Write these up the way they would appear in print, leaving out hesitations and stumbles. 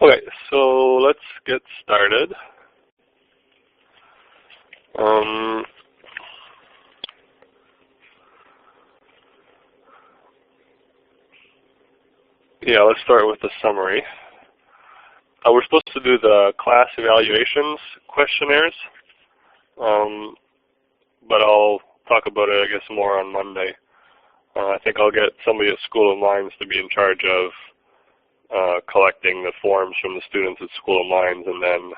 Okay, so let's get started. Yeah, let's start with the summary. We're supposed to do the class evaluations questionnaires, but I'll talk about it, I guess, more on Monday. I think I'll get somebody at School of Mines to be in charge of collecting the forms from the students at School of Mines, and then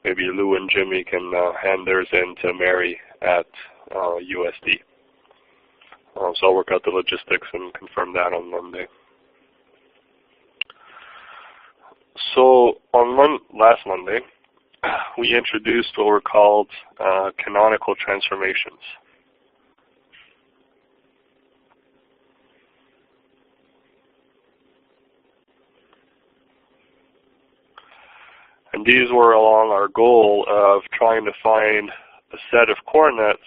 maybe Lou and Jimmy can hand theirs in to Mary at USD. So I'll work out the logistics and confirm that on Monday. So on last Monday, we introduced what were called canonical transformations. And these were along our goal of trying to find a set of coordinates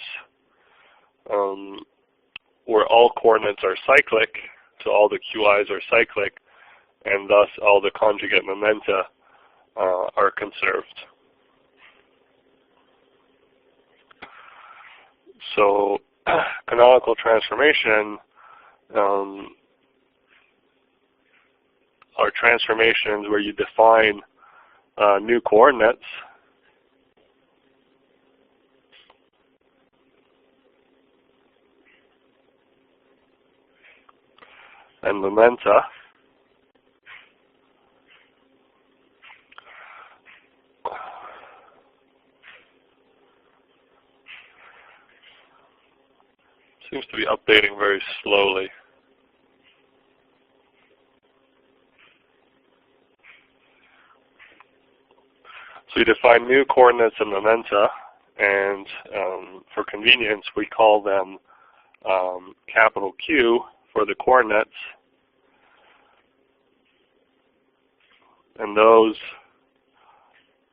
where all coordinates are cyclic, so all the QIs are cyclic, and thus all the conjugate momenta are conserved. So canonical transformation are transformations where you define new coordinates and momenta seems to be updating very slowly. So you define new coordinates and momenta, and for convenience we call them capital Q for the coordinates, and those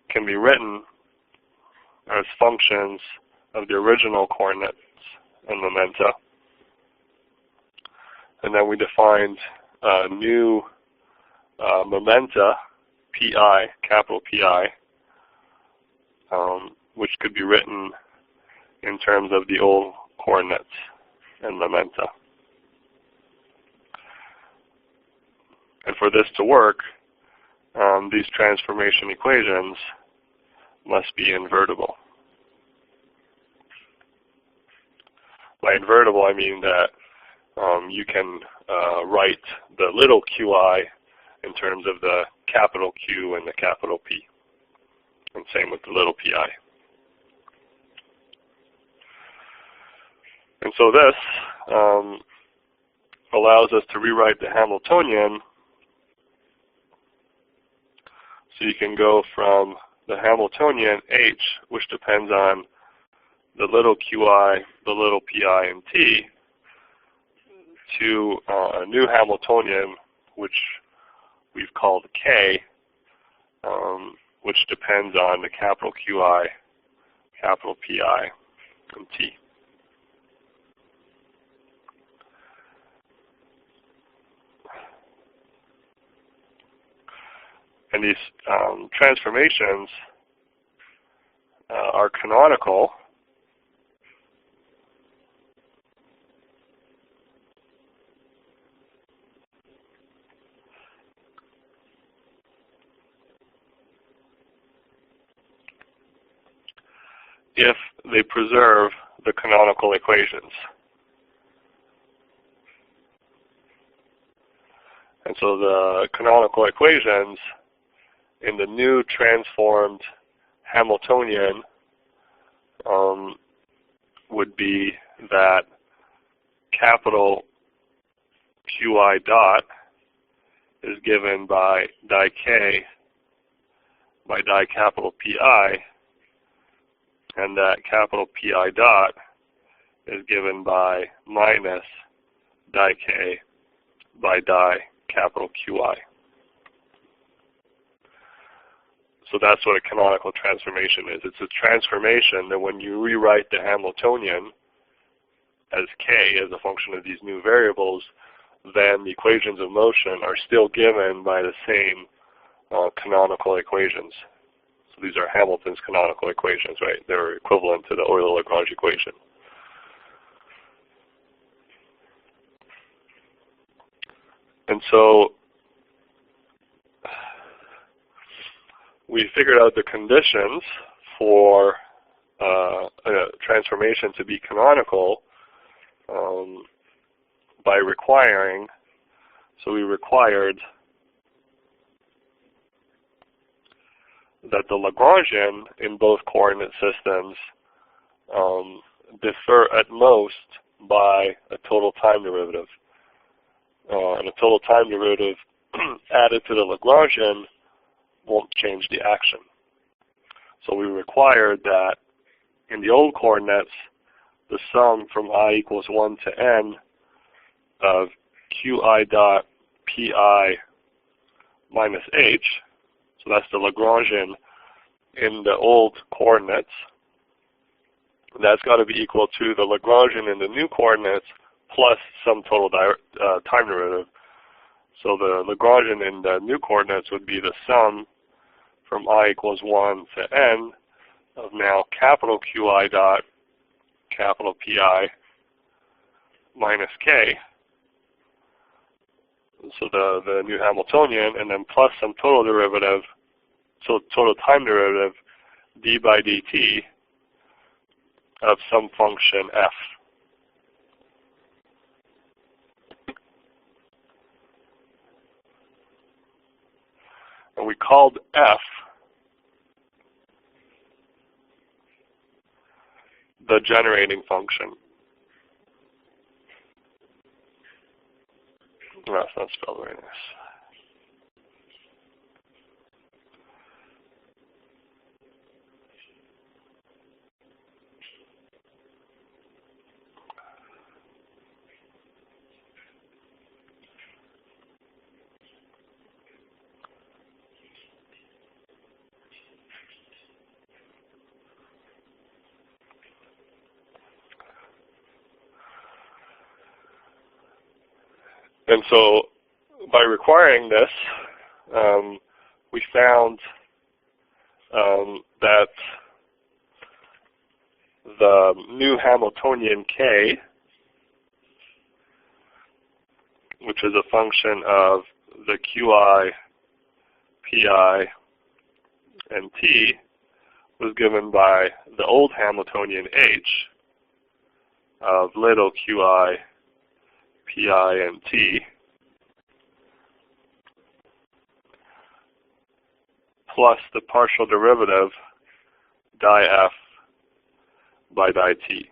can be written as functions of the original coordinates and momenta. And then we defined new momenta, pi, capital Pi, which could be written in terms of the old coordinates and momenta. And for this to work, these transformation equations must be invertible. By invertible, I mean that you can write the little qi in terms of the capital Q and the capital P. And same with the little pi. And so this allows us to rewrite the Hamiltonian. So you can go from the Hamiltonian H, which depends on the little qi, the little pi, and t, to a new Hamiltonian, which we've called K, which depends on the capital QI, capital PI, and T. And these transformations are canonical if they preserve the canonical equations. And so the canonical equations in the new transformed Hamiltonian would be that capital QI dot is given by di K by di capital PI, and that capital PI dot is given by minus di K by di capital QI. So that's what a canonical transformation is. It's a transformation that when you rewrite the Hamiltonian as K as a function of these new variables, then the equations of motion are still given by the same canonical equations. So these are Hamilton's canonical equations, right? They're equivalent to the Euler-Lagrange equation. And so we figured out the conditions for a transformation to be canonical by requiring, so we required that the Lagrangian in both coordinate systems differ at most by a total time derivative. And a total time derivative added to the Lagrangian won't change the action. So we required that in the old coordinates, the sum from I equals 1 to n of qi dot pi minus h, so that's the Lagrangian in the old coordinates, that's got to be equal to the Lagrangian in the new coordinates plus some total time derivative. So the Lagrangian in the new coordinates would be the sum from I equals 1 to n of now capital Qi dot capital Pi minus k. So the new Hamiltonian, and then plus some total derivative, so total time derivative, d by dt of some function f. And we called f the generating function. No, it's not spelled very nice. And so by requiring this, we found that the new Hamiltonian k, which is a function of the qi, pi, and t, was given by the old Hamiltonian h of little qi, pi, and t, plus the partial derivative di f by di t.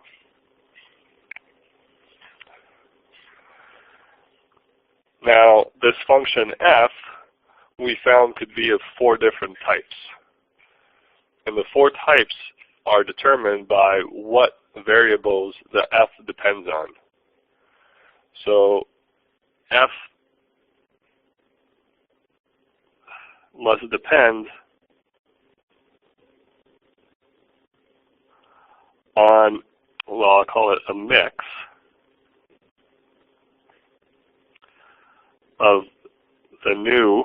Now, this function f we found could be of 4 different types. And the 4 types are determined by what variables the f depends on. So f must depend on, well, I'll call it a mix of the new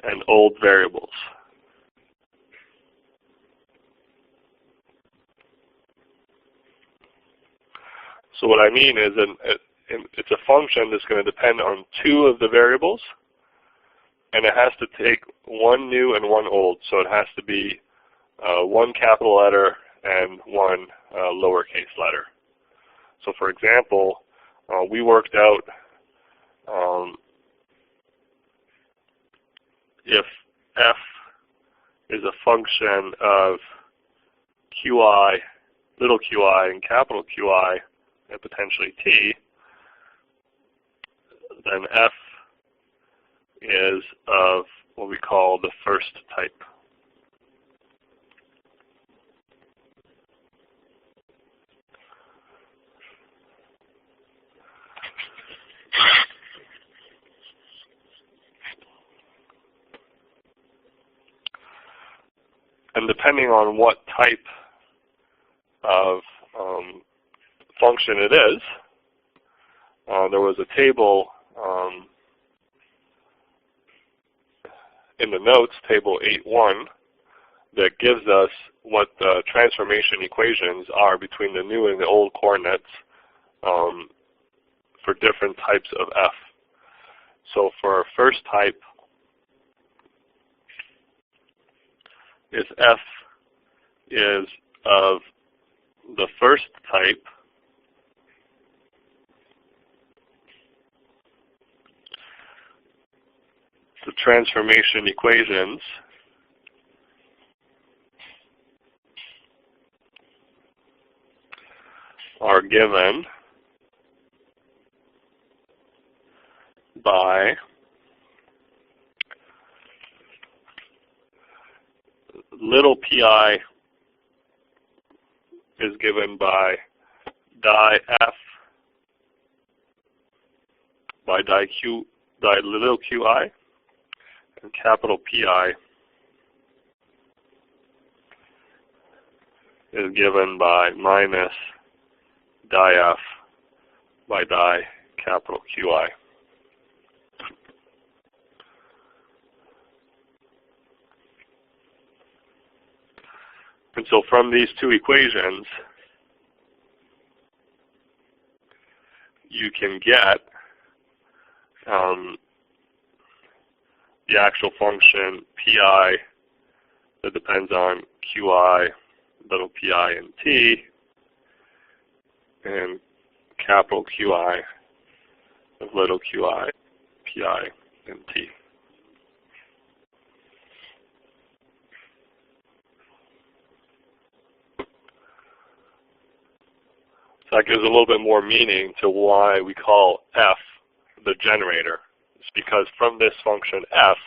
and old variables. So what I mean is it's a function that's going to depend on 2 of the variables, and it has to take 1 new and 1 old. So it has to be 1 capital letter and 1 lowercase letter. So for example, we worked out if f is a function of qi, little qi, and capital Qi, and potentially t, then f is of what we call the first type. And depending on what type of function it is, there was a table in the notes, table 8.1, that gives us what the transformation equations are between the new and the old coordinates for different types of f. So for our first type, if f is of the first type, the transformation equations are given by little pi is given by di f by little qi, and capital Pi is given by minus di f by di capital Qi. And so from these two equations, you can get the actual function pi that depends on qi, little pi and t, and capital Qi of little qi, pi, and t. So that gives a little bit more meaning to why we call f the generator. It's because from this function f,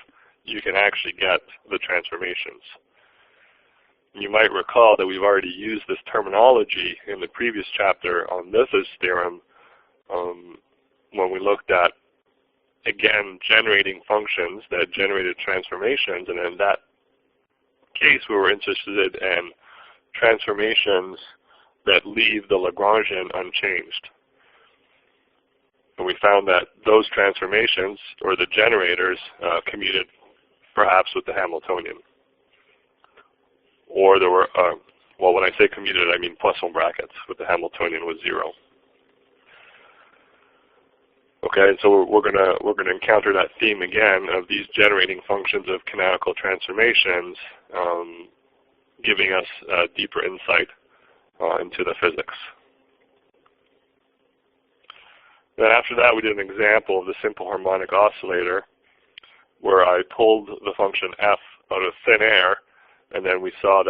you can actually get the transformations. You might recall that we've already used this terminology in the previous chapter on Myth's theorem when we looked at, again, generating functions that generated transformations. And in that case, we were interested in transformations that leave the Lagrangian unchanged. And we found that those transformations, or the generators, commuted perhaps with the Hamiltonian. Or there were, well, when I say commuted, I mean Poisson brackets, with the Hamiltonian was 0. Okay, and so we're gonna encounter that theme again of these generating functions of canonical transformations, giving us deeper insight into the physics. Then after that, we did an example of the simple harmonic oscillator, where I pulled the function f out of thin air, and then we saw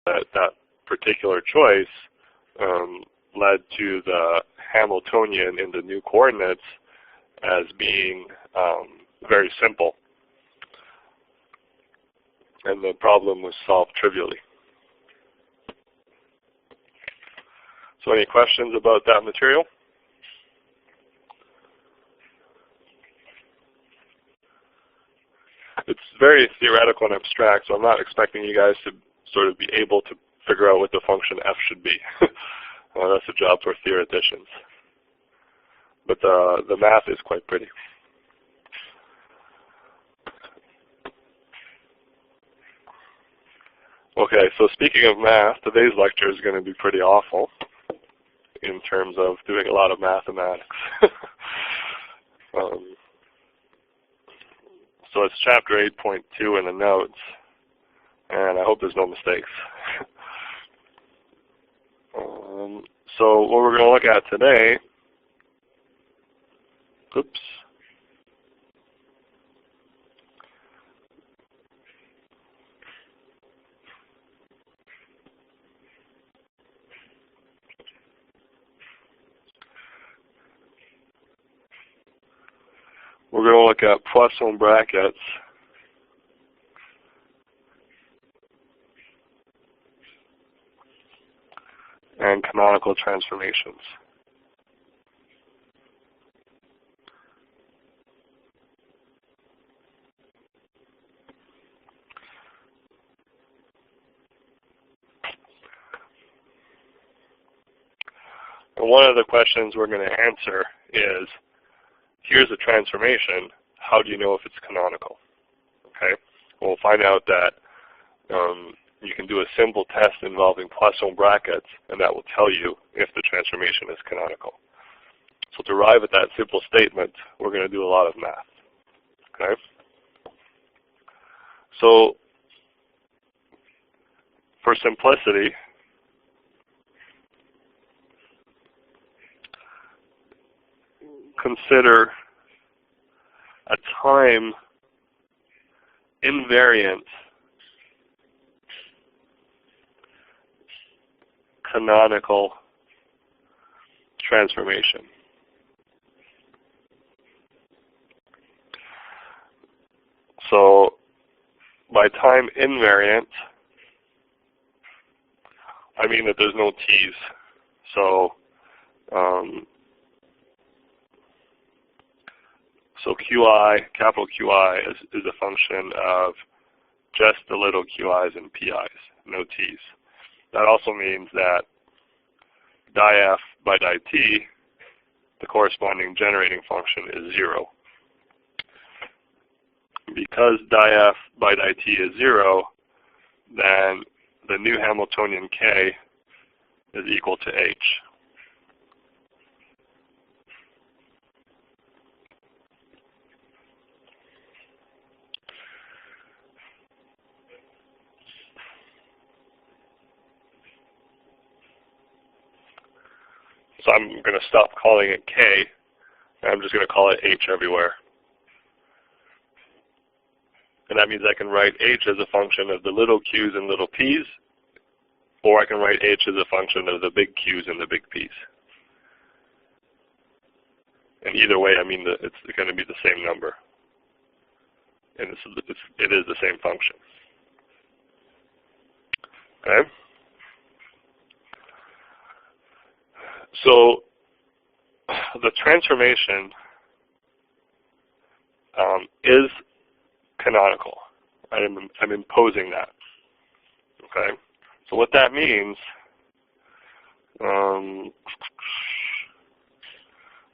that particular choice led to the Hamiltonian in the new coordinates as being very simple. And the problem was solved trivially. So any questions about that material? It's very theoretical and abstract, so I'm not expecting you guys to sort of be able to figure out what the function f should be. That's a job for theoreticians. But the math is quite pretty. Okay, so speaking of math, today's lecture is going to be pretty awful in terms of doing a lot of mathematics. So it's chapter 8.2 in the notes, and I hope there's no mistakes. So what we're going to look at today, oops. We're going to look at Poisson brackets and canonical transformations. And one of the questions we're going to answer is, here's a transformation. How do you know if it's canonical? Okay. We'll find out that you can do a simple test involving Poisson brackets, and that will tell you if the transformation is canonical. So to arrive at that simple statement, we're going to do a lot of math. Okay. So for simplicity, consider a time invariant canonical transformation. So by time invariant, I mean that there's no t's. So QI, capital QI, is a function of just the little QI's and PI's, no t's. That also means that diF by dt, the corresponding generating function, is 0. Because diF by dt is 0, then the new Hamiltonian K is equal to H. So I'm going to stop calling it K, and I'm just going to call it H everywhere. And that means I can write H as a function of the little q's and little p's, or I can write H as a function of the big Q's and the big P's. And either way, I mean it's going to be the same number. And it is the same function. Okay? So the transformation is canonical. I'm imposing that. Okay? So what that means, I'm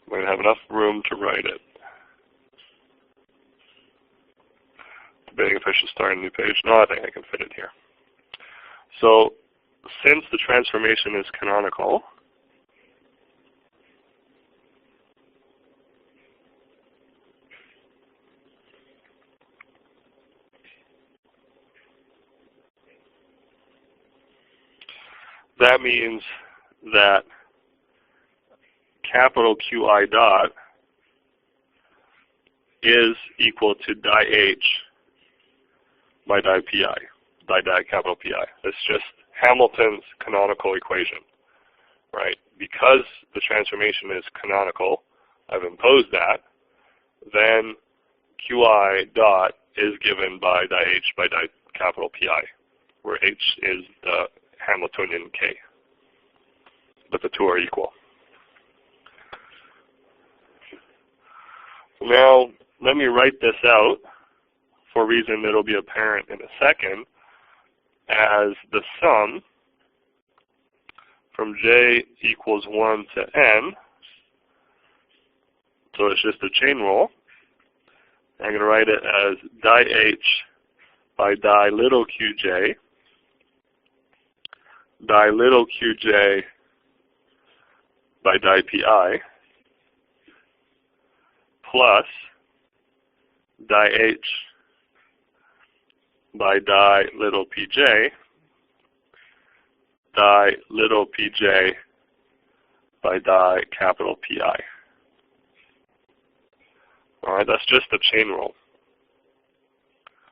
going to have enough room to write it. Debating if I should start a new page. No, I think I can fit it here. So since the transformation is canonical, that means that capital QI dot is equal to di H by di PI, di capital PI. It's just Hamilton's canonical equation, right? Because the transformation is canonical, I've imposed that, then QI dot is given by di H by di capital PI, where H is the Hamiltonian K, but the two are equal. Now, let me write this out for a reason that will be apparent in a second as the sum from j equals 1 to n. So it's just a chain rule. I'm going to write it as di H by di little qj, di little qj by di pi, plus di H by di little pj, di little pj by di capital PI. All right, that's just a chain rule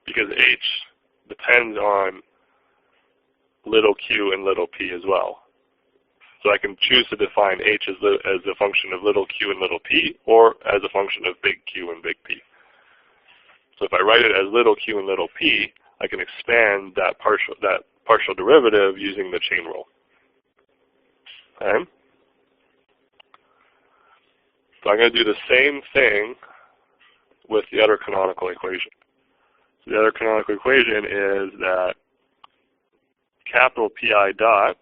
because H depends on little q and little p as well. So I can choose to define H as a function of little q and little p, or as a function of big Q and big P. So if I write it as little q and little p, I can expand that partial derivative using the chain rule. Okay? So I'm going to do the same thing with the other canonical equation. So the other canonical equation is that capital PI dot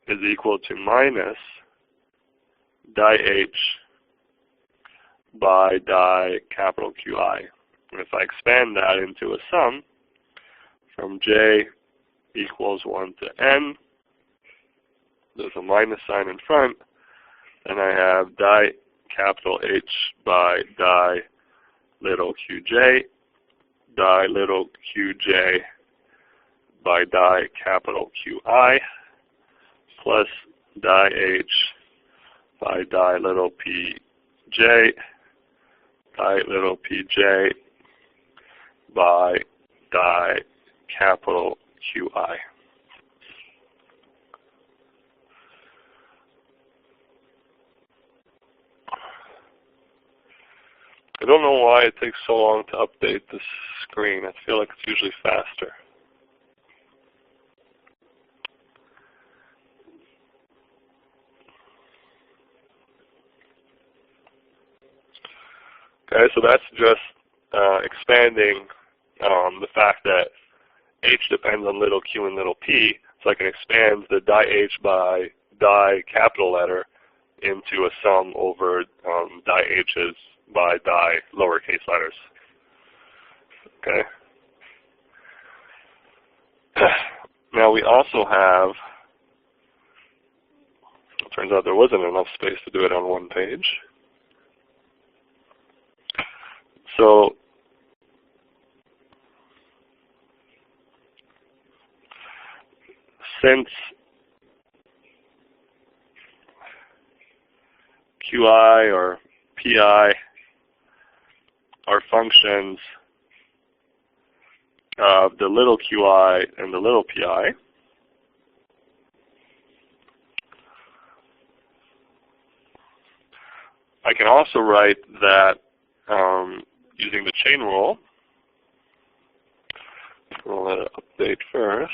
is equal to minus di H by di capital QI. And if I expand that into a sum from J equals 1 to N, there's a minus sign in front, and I have di capital H by di little qj, di little qj by di capital QI, plus di H by di little pj, di little pj by di capital QI. I don't know why it takes so long to update this screen. I feel like it's usually faster. Okay, so that's just expanding the fact that H depends on little q and little p, so I can expand the di H by di capital letter into a sum over di H's by di lowercase letters. Okay. Now we also have, it turns out there wasn't enough space to do it on one page. So since QI or PI are functions of the little qi and the little pi, I can also write that using the chain rule. We'll let it update first.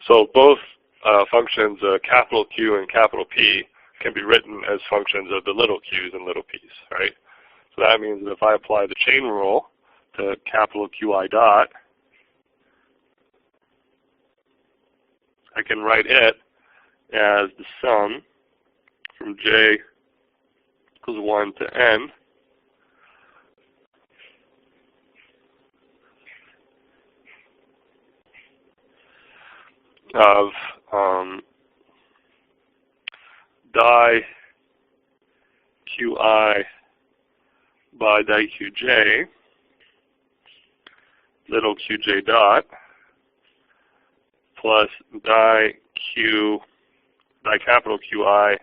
So both functions, capital Q and capital P, can be written as functions of the little q's and little p's, right? So that means that if I apply the chain rule to capital QI dot, I can write it as the sum from J equals 1 to N of di QI by di QJ, little qj dot, plus di capital QI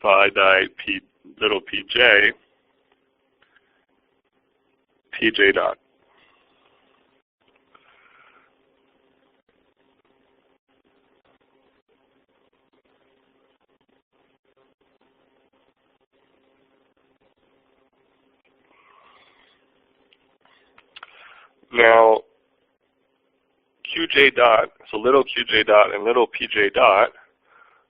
by di p little pj, pj dot. Now, qj dot, so little qj dot and little pj dot,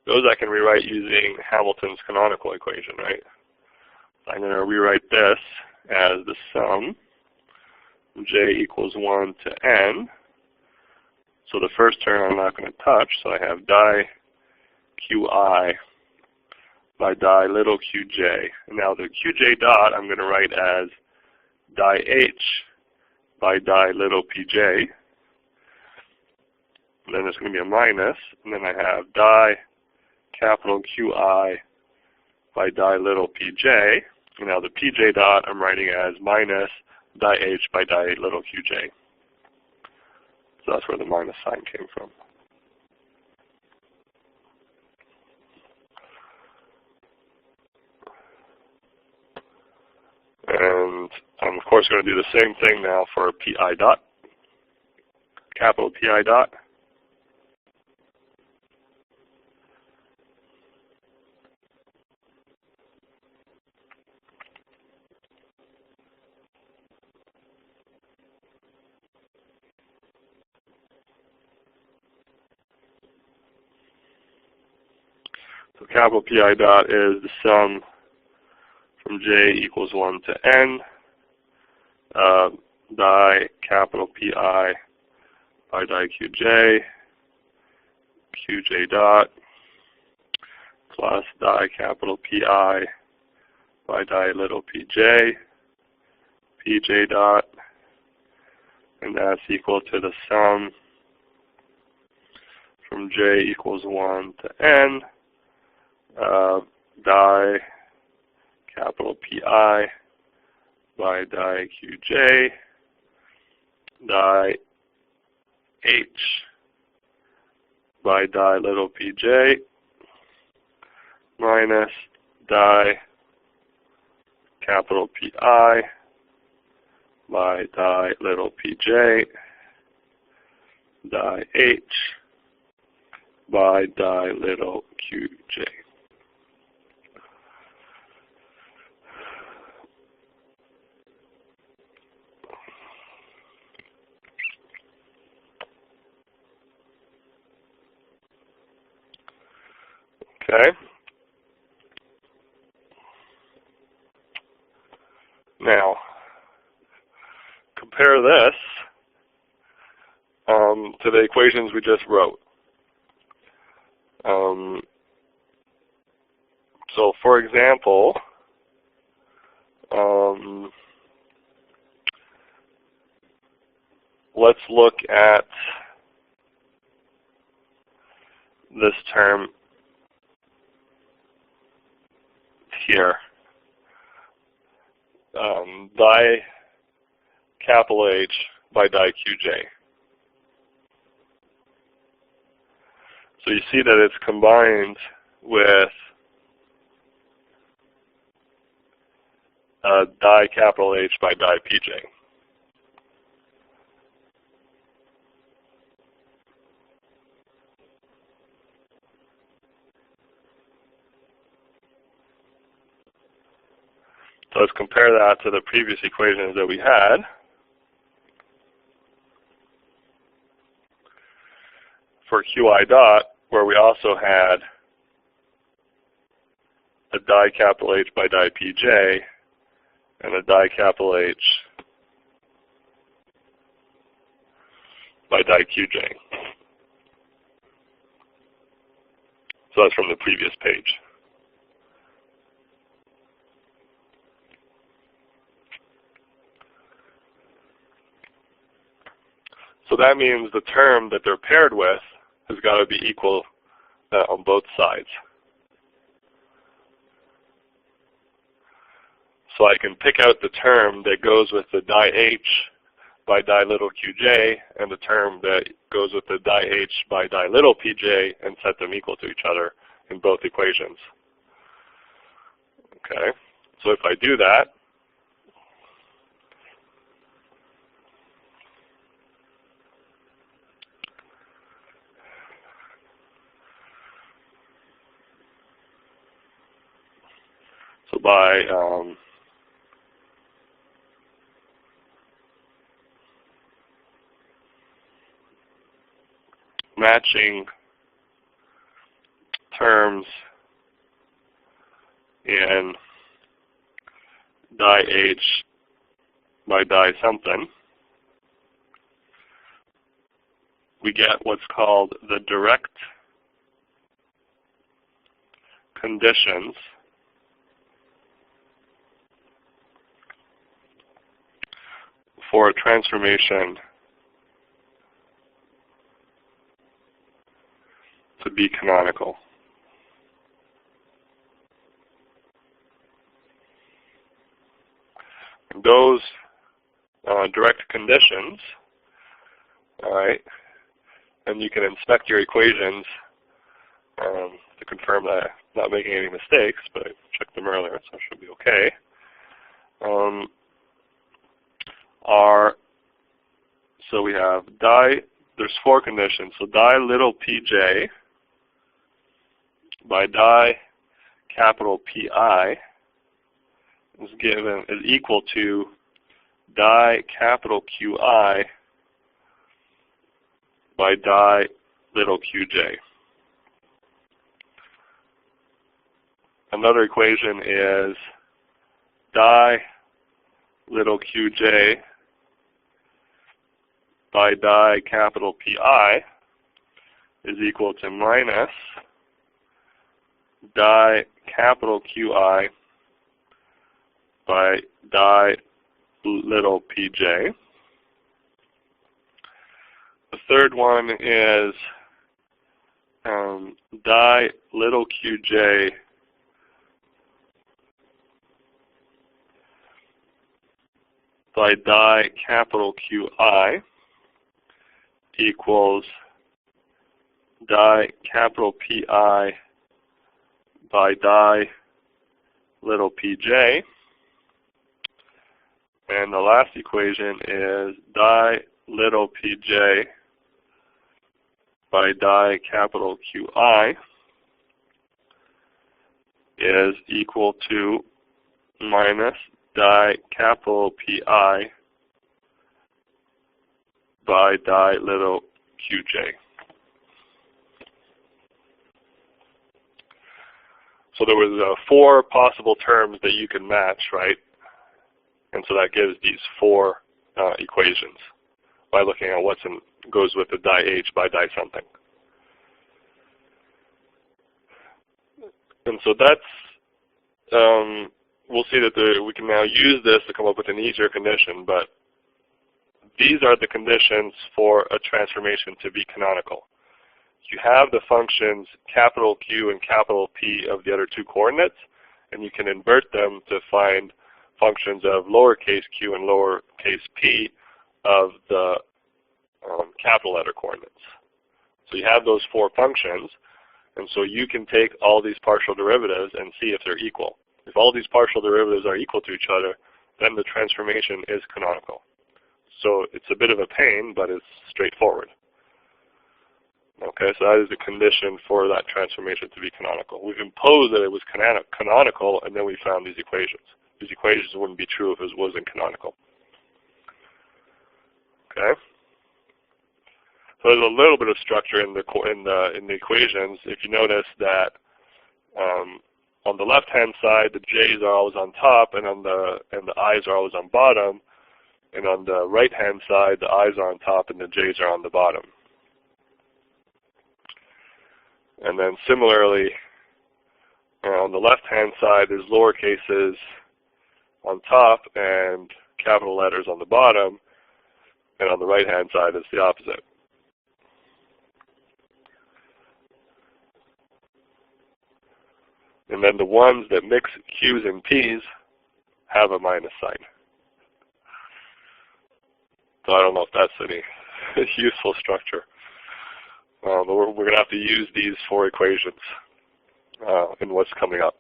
those I can rewrite using Hamilton's canonical equation, right? I'm going to rewrite this as the sum, J equals 1 to N. So the first term I'm not going to touch, so I have di QI by di little qj. And now the qj dot I'm going to write as di H by di little pj. And then there's going to be a minus, and then I have di capital QI by di little pj. And now the pj dot I'm writing as minus di H by di little qj. So that's where the minus sign came from. And I'm of course going to do the same thing now for pi dot, capital pi dot. So capital PI dot is the sum from j equals 1 to n, di capital PI by di qj dot, plus di capital PI by di little pj dot, and that's equal to the sum from j equals 1 to n, di capital PI by di qj, di h by di little pj, minus di capital PI by di little pj, di h by di little qj. Okay. Now, compare this to the equations we just wrote. So, for example, let's look at this term here, di capital H by di qj. So you see that it's combined with di capital H by di pj. So let's compare that to the previous equations that we had. For qi dot, where we also had a di capital H by di pj and a di capital H by di qj. So that's from the previous page. So that means the term that they're paired with has got to be equal on both sides. So I can pick out the term that goes with the di h by di little qj and the term that goes with the di h by di little pj and set them equal to each other in both equations. Okay, so if I do that, so by matching terms in di h by di something, we get what's called the direct conditions for a transformation to be canonical. Those direct conditions, all right, and you can inspect your equations to confirm that I'm not making any mistakes, but I checked them earlier, so it should be okay. So we have there's four conditions. So di little pj by di capital PI is equal to di capital QI by di little qj. another equation is di little qj by di capital Pi is equal to minus di capital Qi by di little pj. The third one is di little qj by di capital Qi equals di capital Pi by di little pj. And the last equation is di little pj by di capital Qi is equal to minus di capital Pi by di little qj. So there was 4 possible terms that you can match, right? And so that gives these 4 equations by looking at what goes with the di h by di something. And so that's, we'll see that we can now use this to come up with an easier condition, but these are the conditions for a transformation to be canonical. You have the functions capital Q and capital P of the other 2 coordinates, and you can invert them to find functions of lowercase q and lowercase p of the capital letter coordinates. So you have those 4 functions, and so you can take all these partial derivatives and see if they're equal. If all these partial derivatives are equal to each other, then the transformation is canonical. So it's a bit of a pain, but it's straightforward. Okay, so that is the condition for that transformation to be canonical. We've imposed that it was canonical, and then we found these equations. These equations wouldn't be true if it wasn't canonical. Okay. So there's a little bit of structure in the equations. If you notice that on the left-hand side, the j's are always on top, and the i's are always on bottom. And on the right-hand side, the i's are on top, and the j's are on the bottom. And then similarly, on the left-hand side, there's lower cases on top and capital letters on the bottom. And on the right-hand side, it's the opposite. And then the ones that mix Q's and P's have a minus sign. So I don't know if that's any useful structure. But we're going to have to use these 4 equations in what's coming up.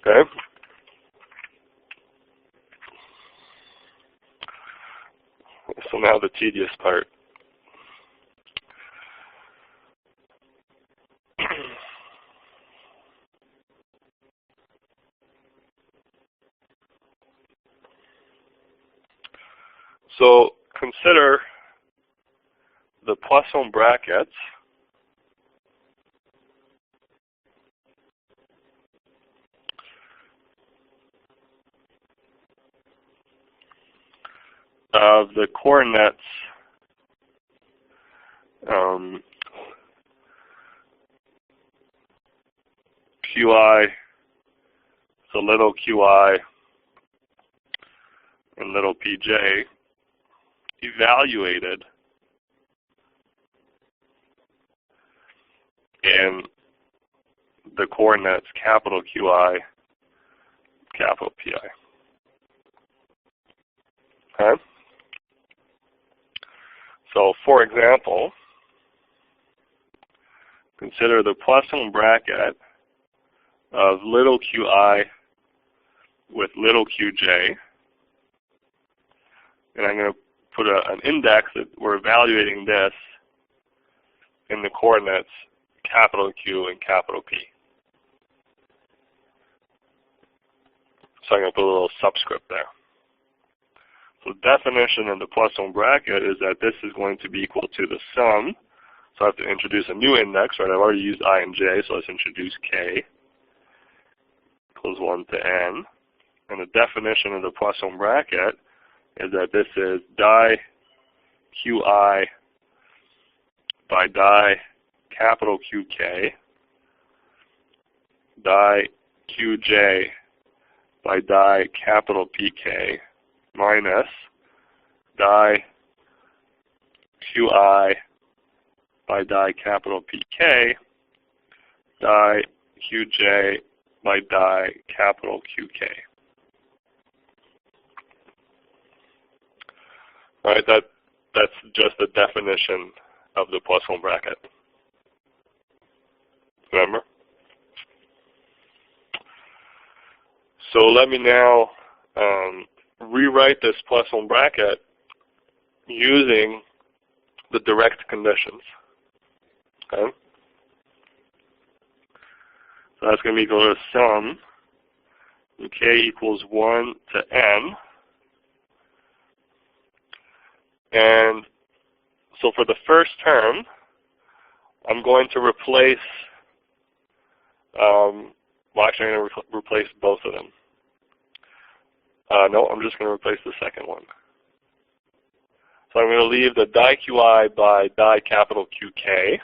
Okay? So now the tedious part. So consider the Poisson brackets of the coordinates qi, so little qi and little pj, evaluated in the coordinates capital Qi, capital Pi. Okay? So for example, consider the Poisson bracket of little qi with little qj, and I'm going to put an index that we're evaluating this in the coordinates capital Q and capital P. So I'm going to put a little subscript there. So the definition of the Poisson bracket is that this is going to be equal to the sum. So I have to introduce a new index, right? I've already used I and j, so let's introduce k equals 1 to n. And the definition of the Poisson bracket is that this is die qi by die capital Qk, die qj by die capital Pk, minus die qi by die capital Pk, die qj by die capital Qk. All right, that's just the definition of the Poisson bracket. Remember? So let me now rewrite this Poisson bracket using the direct conditions. Okay? So that's going to be equal to sum k equals 1 to n. And so for the first term, I'm going to replace, well, actually I'm going to replace both of them. No, I'm just going to replace the second one. So I'm going to leave the die qi by die capital Qk.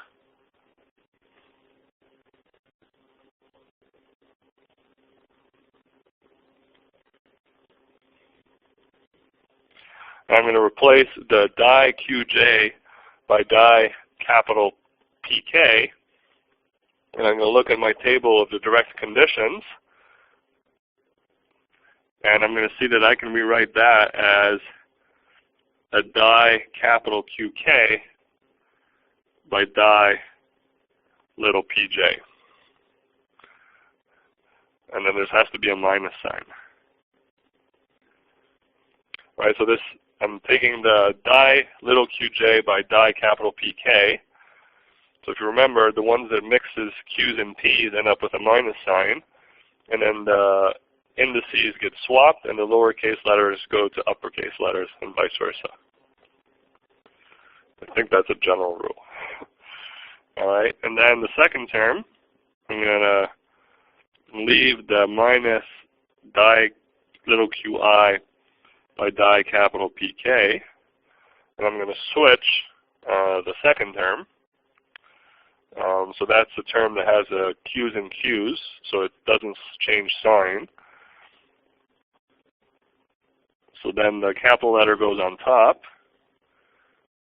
And I'm going to replace the die qj by die capital Pk. And I'm going to look at my table of the direct conditions. And I'm going to see that I can rewrite that as a die capital Qk by die little pj. And then there has to be a minus sign. Right, so this, I'm taking the die little qj by die capital Pk. So if you remember, the ones that mixes q's and p's end up with a minus sign. And then the indices get swapped and the lowercase letters go to uppercase letters and vice versa. I think that's a general rule. All right, and then the second term, I'm going to leave the minus die little qi by die capital Pk, and I'm going to switch the second term. So that's the term that has q's and q's, so it doesn't change sign. So then the capital letter goes on top,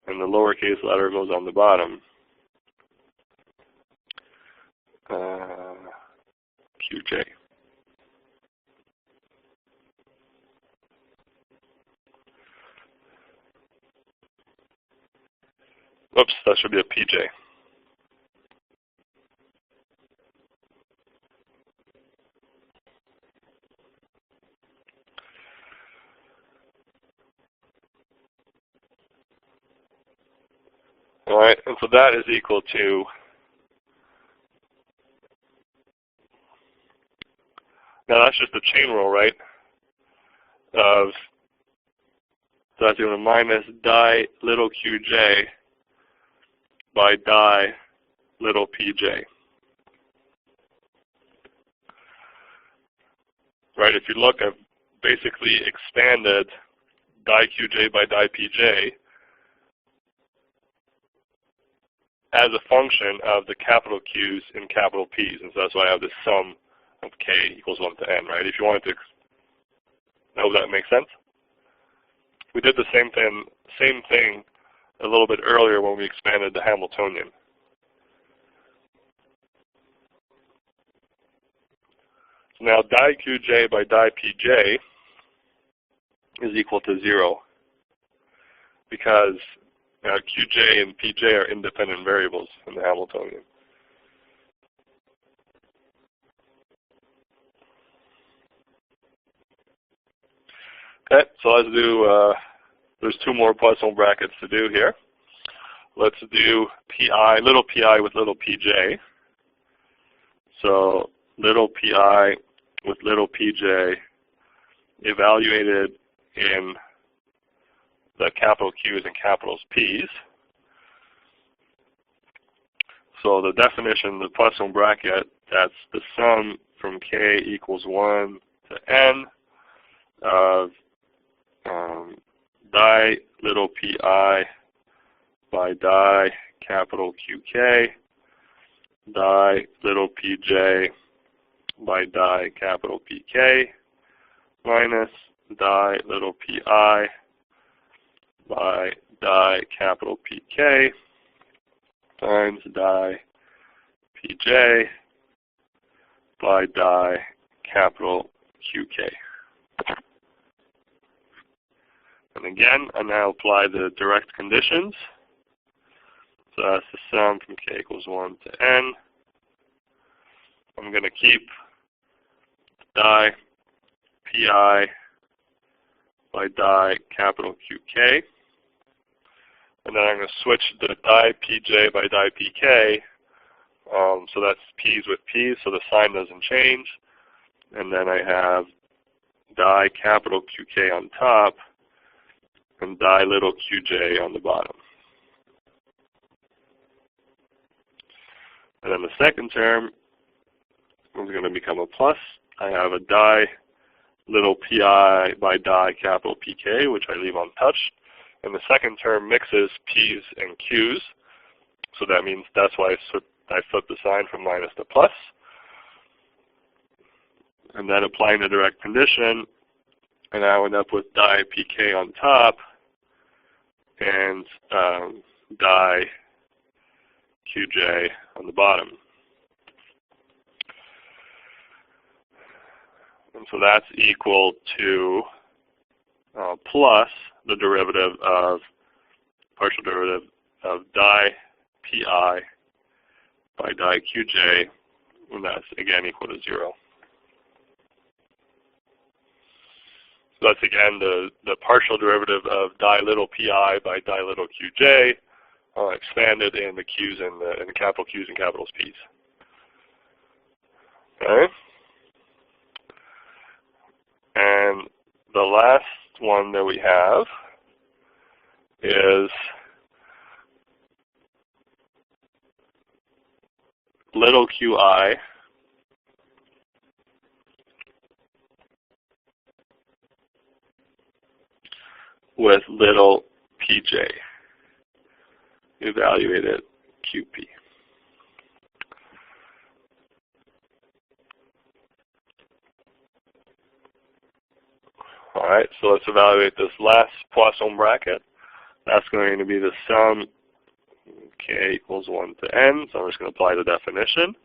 and the lowercase letter goes on the bottom. Qj. Oops, that should be a PJ. All right, and so that is equal to, now that's just a chain rule, right? So that's equal to minus die little qj by die little pj. Right, if you look, I've basically expanded die qj by die pj as a function of the capital Q's and capital P's. And so that's why I have this sum of k equals 1 to n, right? If you wanted to, I hope that makes sense. We did the same thing a little bit earlier when we expanded the Hamiltonian. So now die qj by die pj is equal to 0 because qj and pj are independent variables in the Hamiltonian. Okay, so let's do, there's two more Poisson brackets to do here. Let's do pi, little pi with little pj. So little pi with little pj evaluated in the capital Q's and capital P's. So the definition, the Poisson bracket, that's the sum from k equals 1 to n of di little pi by di capital QK, di little pj by di capital PK, minus di little pi by di capital PK times di pj by di capital QK. And again, I now apply the direct conditions. So that's the sum from k equals 1 to n. I'm going to keep di pi by di capital QK. And then I'm going to switch the di pj by di pk. So that's p's with p's, so the sign doesn't change. And then I have di capital QK on top and di little qj on the bottom. And then the second term is going to become a plus. I have a di little pi by di capital pk, which I leave untouched. And the second term mixes p's and q's. So that means that's why I flip the sign from minus to plus. And then applying the direct condition, and I end up with di pk on top and di qj on the bottom. And so that's equal to plus the derivative of, partial derivative of di pi by di qj, and that's again equal to 0. So that's again the partial derivative of di little pi by di little qj, expanded in the q's and the capital Q's and capital P's. Okay. And the last one that we have is little qi with little pj, evaluated QP. All right, so let's evaluate this last Poisson bracket. That's going to be the sum k equals 1 to n, so I'm just going to apply the definition.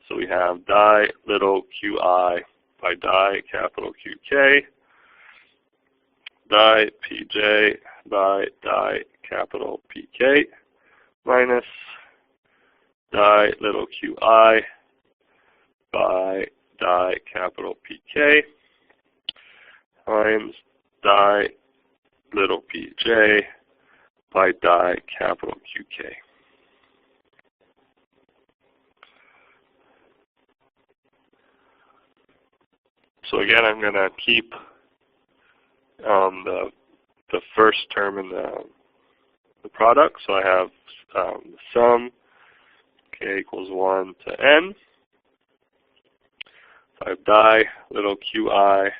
So we have di little qi by di capital QK, di pj by di capital PK, minus di little qi by di capital PK, times di little pj by di capital QK. So again, I'm going to keep the first term in the product. So I have the sum k equals 1 to n. So I have di little qi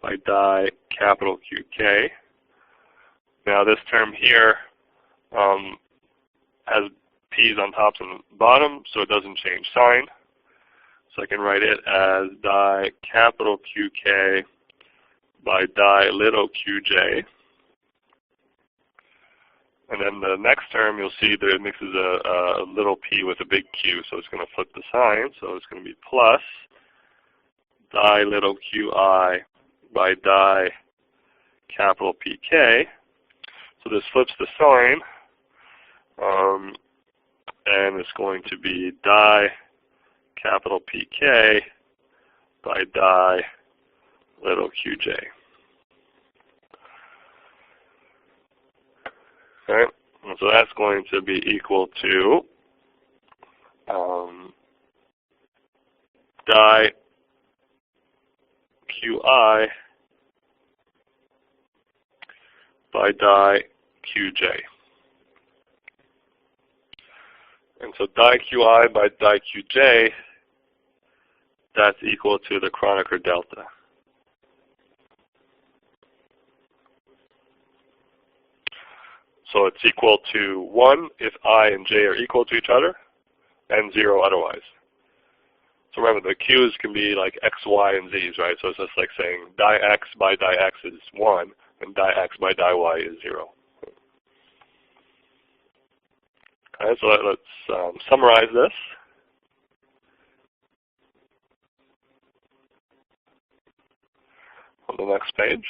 by di capital QK. Now this term here has p's on top and bottom, so it doesn't change sign. So I can write it as di capital QK by di little qj. And then the next term, you'll see that it mixes a little p with a big Q, so it's going to flip the sign. So it's going to be plus di little qi by di capital PK. So this flips the sign, and it's going to be di capital PK by di little qj. Okay, and so that's going to be equal to di qi by di qj. And so di qi by di qj, that's equal to the Kronecker delta. So it's equal to 1 if I and j are equal to each other, and 0 otherwise. So remember, the q's can be like x, y, and z's, right? So it's just like saying di x by di x is 1, and di x by di y is 0. Okay, so let's summarize this. On the next page.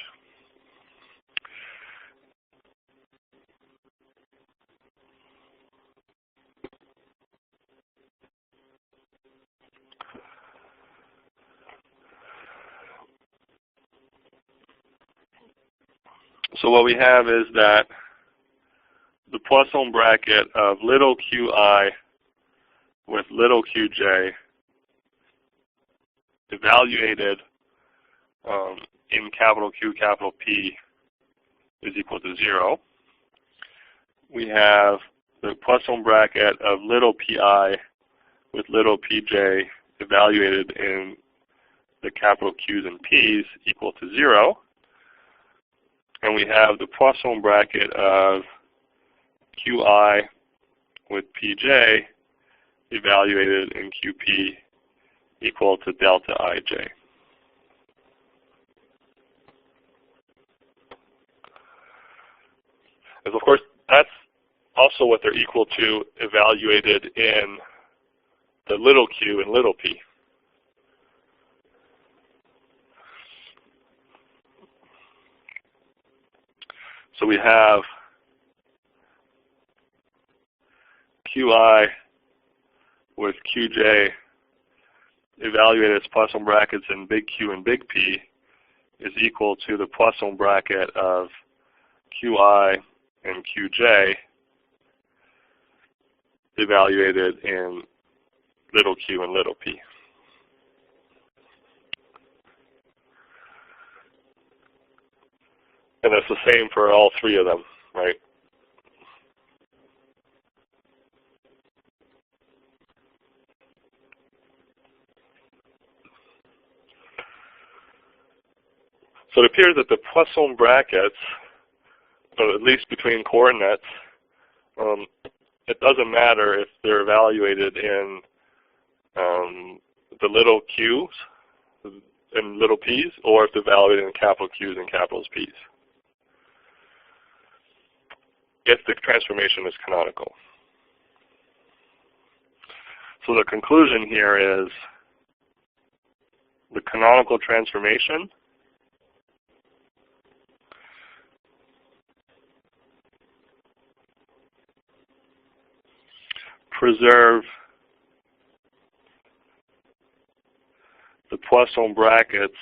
So what we have is that the Poisson bracket of little qi with little qj evaluated in capital Q, capital P is equal to 0. We have the Poisson bracket of little pi with little pj evaluated in the capital Q's and P's equal to 0. And we have the Poisson bracket of qi with pj evaluated in qp equal to delta ij. And of course, that's also what they're equal to evaluated in the little q and little p. So we have qi with qj evaluated as Poisson brackets in big Q and big P is equal to the Poisson bracket of qi and qj evaluated in little q and little p. And that's the same for all three of them, right? So it appears that the Poisson brackets, or at least between coordinates, it doesn't matter if they're evaluated in the little q's and little p's, or if they're evaluated in capital Q's and capital P's, if the transformation is canonical. So the conclusion here is the canonical transformation preserve the Poisson brackets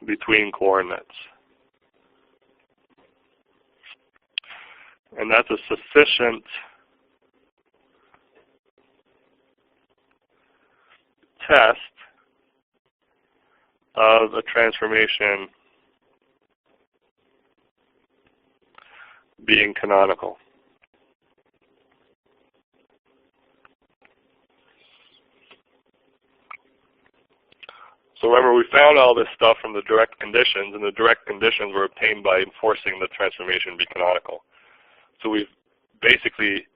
between coordinates. And that's a sufficient test of a transformation being canonical. So remember, we found all this stuff from the direct conditions, and the direct conditions were obtained by enforcing the transformation be canonical. So we've basically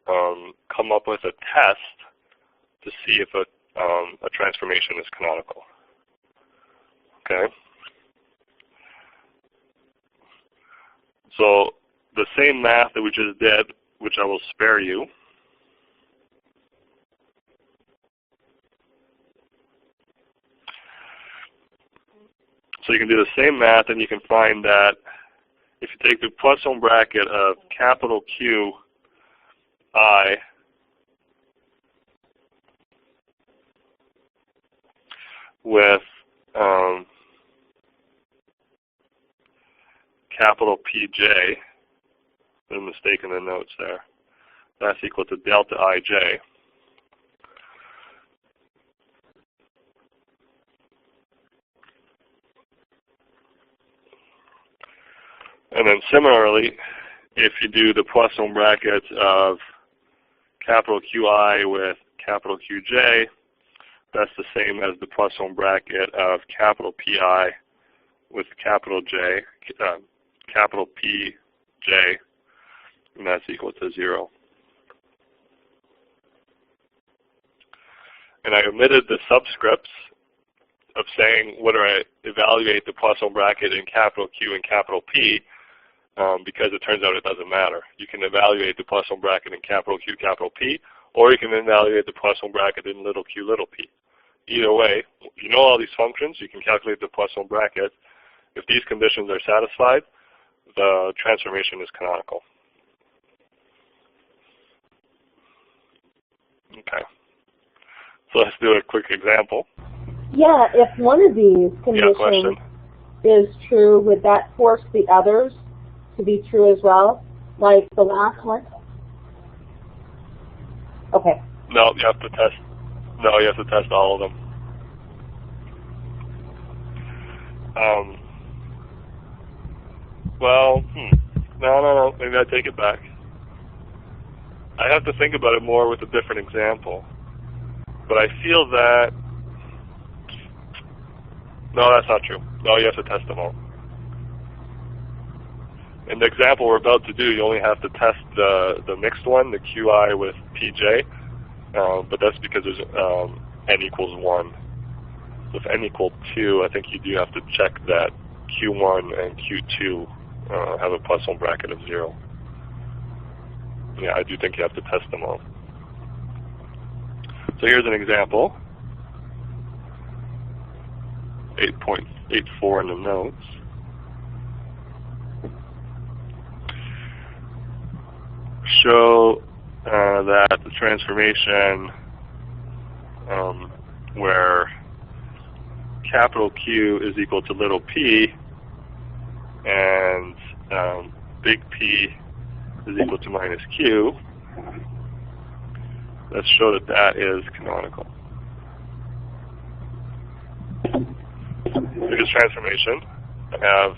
come up with a test to see if a transformation is canonical. Okay? So the same math that we just did, which I will spare you, so you can do the same math, and you can find that if you take the Poisson bracket of capital Q I with capital PJ, there's a mistake in the notes there, that's equal to delta IJ. And then similarly, if you do the Poisson brackets of capital QI with capital QJ, that's the same as the Poisson bracket of capital PI with capital J, capital PJ, and that's equal to 0. And I omitted the subscripts of saying whether I evaluate the Poisson bracket in capital Q and capital P, because it turns out it doesn't matter. You can evaluate the Poisson bracket in capital Q, capital P, or you can evaluate the Poisson bracket in little q, little p. Either way, you know all these functions, you can calculate the Poisson bracket. If these conditions are satisfied, the transformation is canonical. Okay. So let's do a quick example. Yeah, if one of these conditions is true, would that force the others to be true as well, like the last one? Okay. No, you have to test. No, you have to test all of them. Well, no. Maybe I take it back. I have to think about it more with a different example. But I feel that, no, that's not true. No, you have to test them all. In the example we're about to do, you only have to test the mixed one, the QI with PJ, but that's because there's n equals 1. So if n equals 2, I think you do have to check that Q1 and Q2 have a Poisson bracket of 0. Yeah, I do think you have to test them all. So here's an example, 8.84 in the notes. Show that the transformation where capital Q is equal to little p and big P is equal to minus Q, let's show that that is canonical. For this transformation, I have,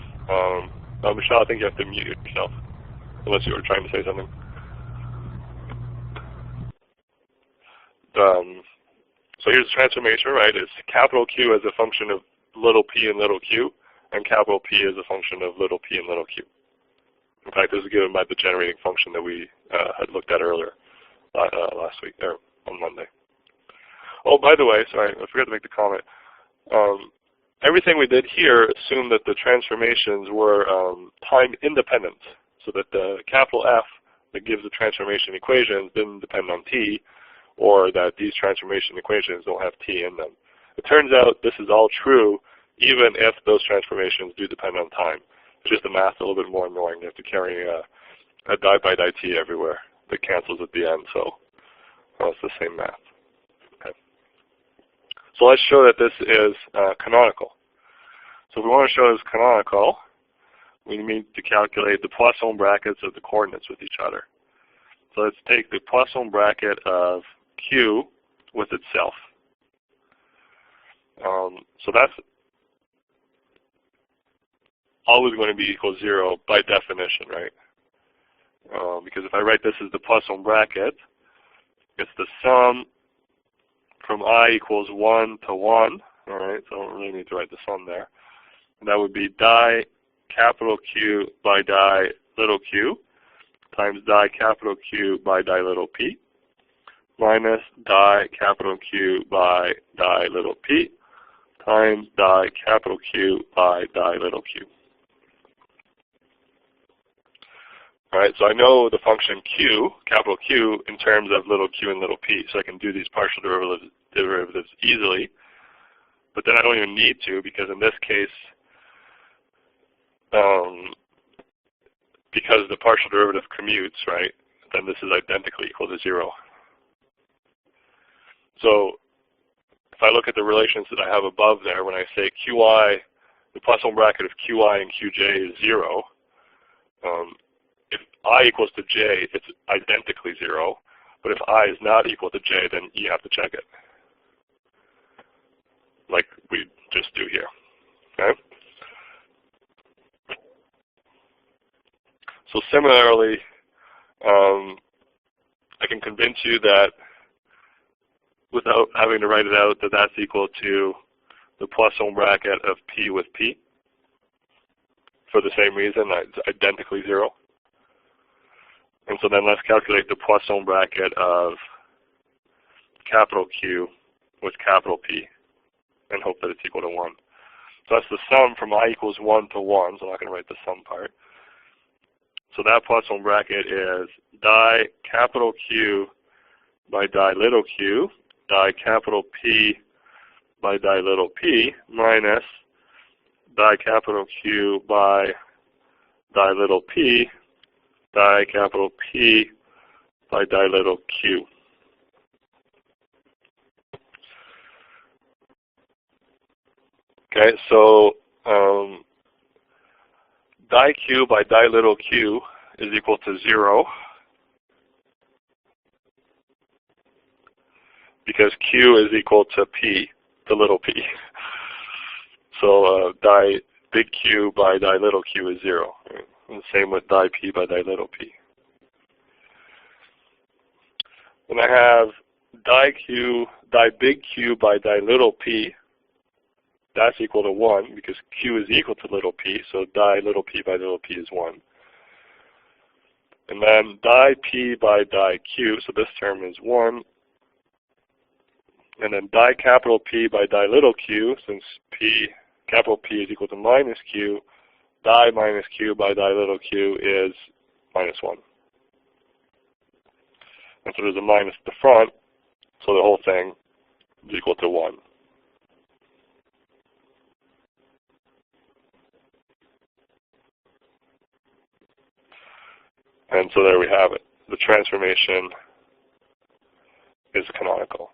Michelle, I think you have to mute yourself, unless you were trying to say something. So here's the transformation, right? It's capital Q as a function of little p and little q, and capital P as a function of little p and little q. In fact, this is given by the generating function that we had looked at earlier last week, or on Monday. Oh, by the way, sorry, I forgot to make the comment. Everything we did here assumed that the transformations were time independent, so that the capital F that gives the transformation equations didn't depend on t, or that these transformation equations don't have t in them. It turns out this is all true even if those transformations do depend on time. It's just the math a little bit more annoying. You have to carry a die by die t everywhere that cancels at the end, so it's the same math. Okay. So let's show that this is canonical. So if we want to show this canonical, we need to calculate the Poisson brackets of the coordinates with each other. So let's take the Poisson bracket of Q with itself. So that's always going to be equal 0 by definition, right? Because if I write this as the Poisson bracket, it's the sum from I equals 1 to 1, all right? So I don't really need to write the sum there. And that would be die capital Q by die little q times die capital Q by die little p minus die capital Q by die little p times die capital Q by die little q. All right, so I know the function q, capital Q, in terms of little q and little p, so I can do these partial derivatives easily. But then I don't even need to, because in this case, because the partial derivative commutes, right, then this is identically equal to 0. So if I look at the relations that I have above there, when I say Qi, the Poisson bracket of Qi and Qj is 0, if I equals to j, it's identically 0. But if I is not equal to j, then you have to check it, like we just do here. Okay? So similarly, I can convince you that without having to write it out, that that's equal to the Poisson bracket of P with P. For the same reason, it's identically 0. And so then let's calculate the Poisson bracket of capital Q with capital P and hope that it's equal to 1. So that's the sum from I equals 1 to 1, so I'm not going to write the sum part. So that Poisson bracket is di capital Q by di little q, di capital P by di little p, minus di capital Q by di little p, di capital P by di little q. Okay, so di q by di little q is equal to 0 because q is equal to p, to little p. So di big Q by di little q is 0. Right? And the same with di p by di little p. Then I have di big Q by di little p. That's equal to 1 because Q is equal to little p, so di little p by little p is 1. And then di p by di q, so this term is 1. And then di capital P by di little q, since capital P is equal to minus q, di minus q by di little q is minus 1. And so there's a minus at the front, so the whole thing is equal to 1. And so there we have it. The transformation is canonical.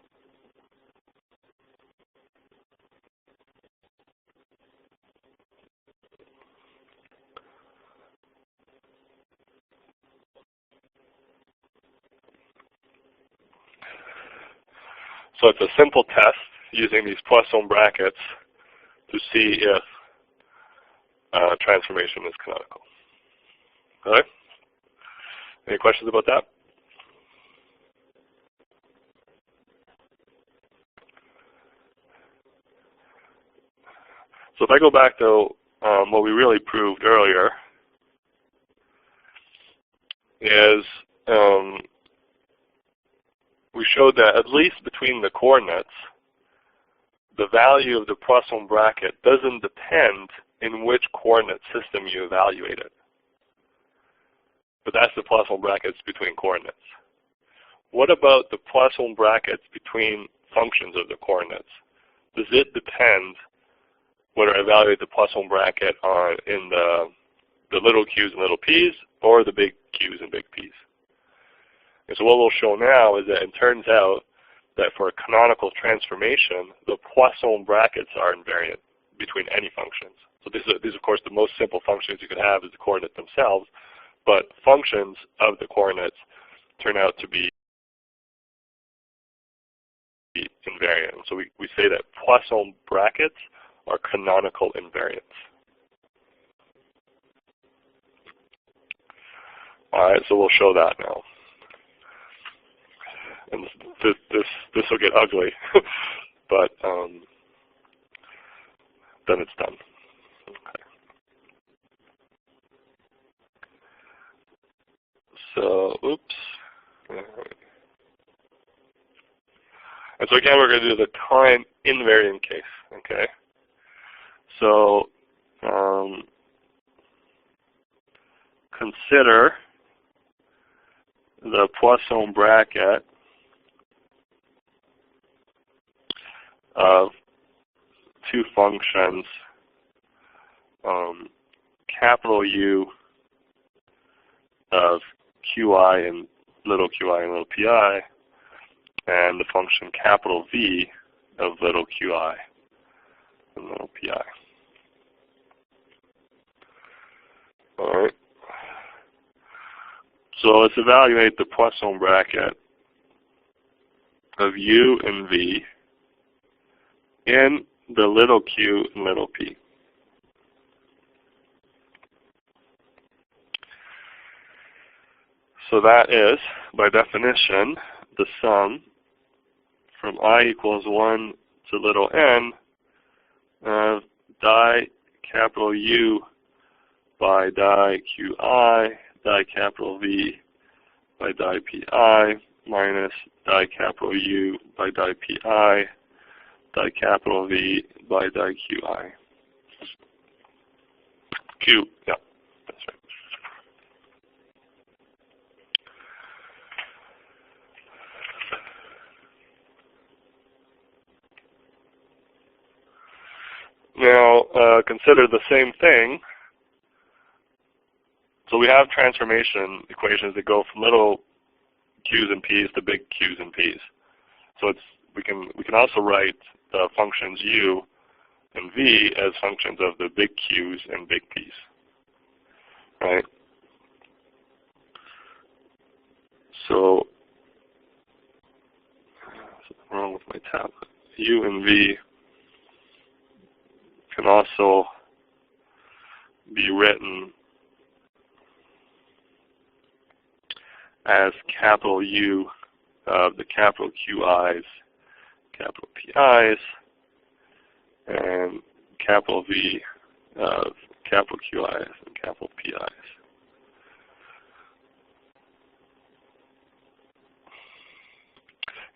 So it's a simple test using these Poisson brackets to see if transformation is canonical. All right? Any questions about that? So if I go back to what we really proved earlier is we showed that at least between the coordinates, the value of the Poisson bracket doesn't depend in which coordinate system you evaluate it. But that's the Poisson brackets between coordinates. What about the Poisson brackets between functions of the coordinates? Does it depend whether I evaluate the Poisson bracket in the little q's and little p's or the big q's and big p's? And so what we'll show now is that it turns out that for a canonical transformation, the Poisson brackets are invariant between any functions. So these of course, the most simple functions you could have is the coordinate themselves, but functions of the coordinates turn out to be invariant. So we say that Poisson brackets are canonical invariants. All right, so we'll show that now. And this will get ugly, but then it's done. Okay. So, oops. And so again, we're going to do the time invariant case. Okay. So consider the Poisson bracket of two functions, capital U of qi and little little pi, and the function capital V of little qi and little pi. All right. So let's evaluate the Poisson bracket of U and V in the little q and little p. So that is, by definition, the sum from I equals 1 to little n of di capital U by di Qi, di capital V by di Pi, minus di capital U by di Pi, di capital V by di Qi. Yeah, that's right. Now, consider the same thing. So we have transformation equations that go from little q's and p's to big q's and p's. So we can also write the functions u and v as functions of the big q's and big p's, right? So what's wrong with my tablet? U and v can also be written as capital U of the capital Qi's, capital Pi's, and capital V of capital Qi's and capital Pi's.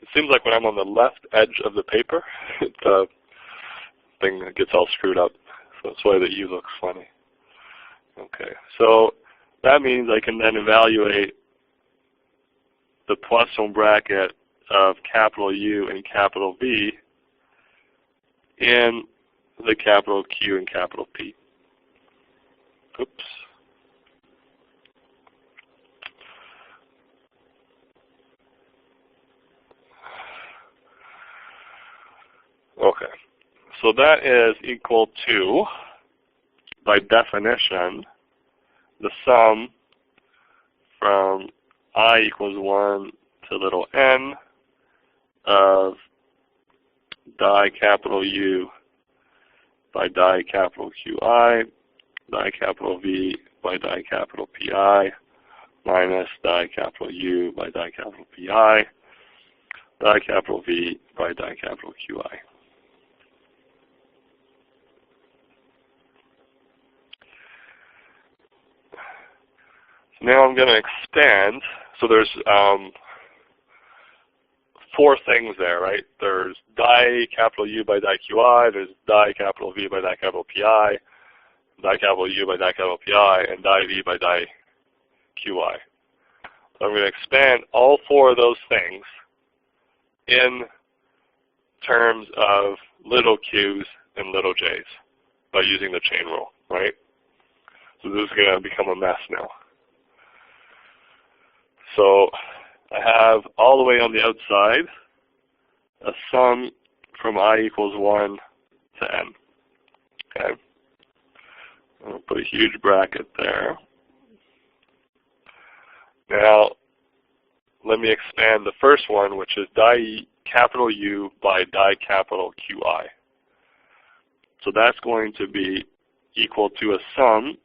It seems like when I'm on the left edge of the paper, the thing gets all screwed up. So that's why the U looks funny. Okay, so that means I can then evaluate the Poisson bracket of capital U and capital V in the capital Q and capital P. Oops. Okay, so that is equal to, by definition, the sum from I equals 1 to little n of di capital U by di capital Qi, di capital V by di capital Pi, minus di capital U by di capital Pi, di capital V by di capital Qi. Now I'm going to expand. So there's 4 things there, right? There's di capital U by di Qi, there's di capital V by di capital Pi, di capital U by di capital Pi, and di V by di Qi. So I'm going to expand all 4 of those things in terms of little q's and little j's by using the chain rule, right? So this is going to become a mess now. So I have all the way on the outside a sum from I equals 1 to n. Okay. I'm going to put a huge bracket there. Now, let me expand the first one, which is di capital U by di capital Qi. So that's going to be equal to a sum.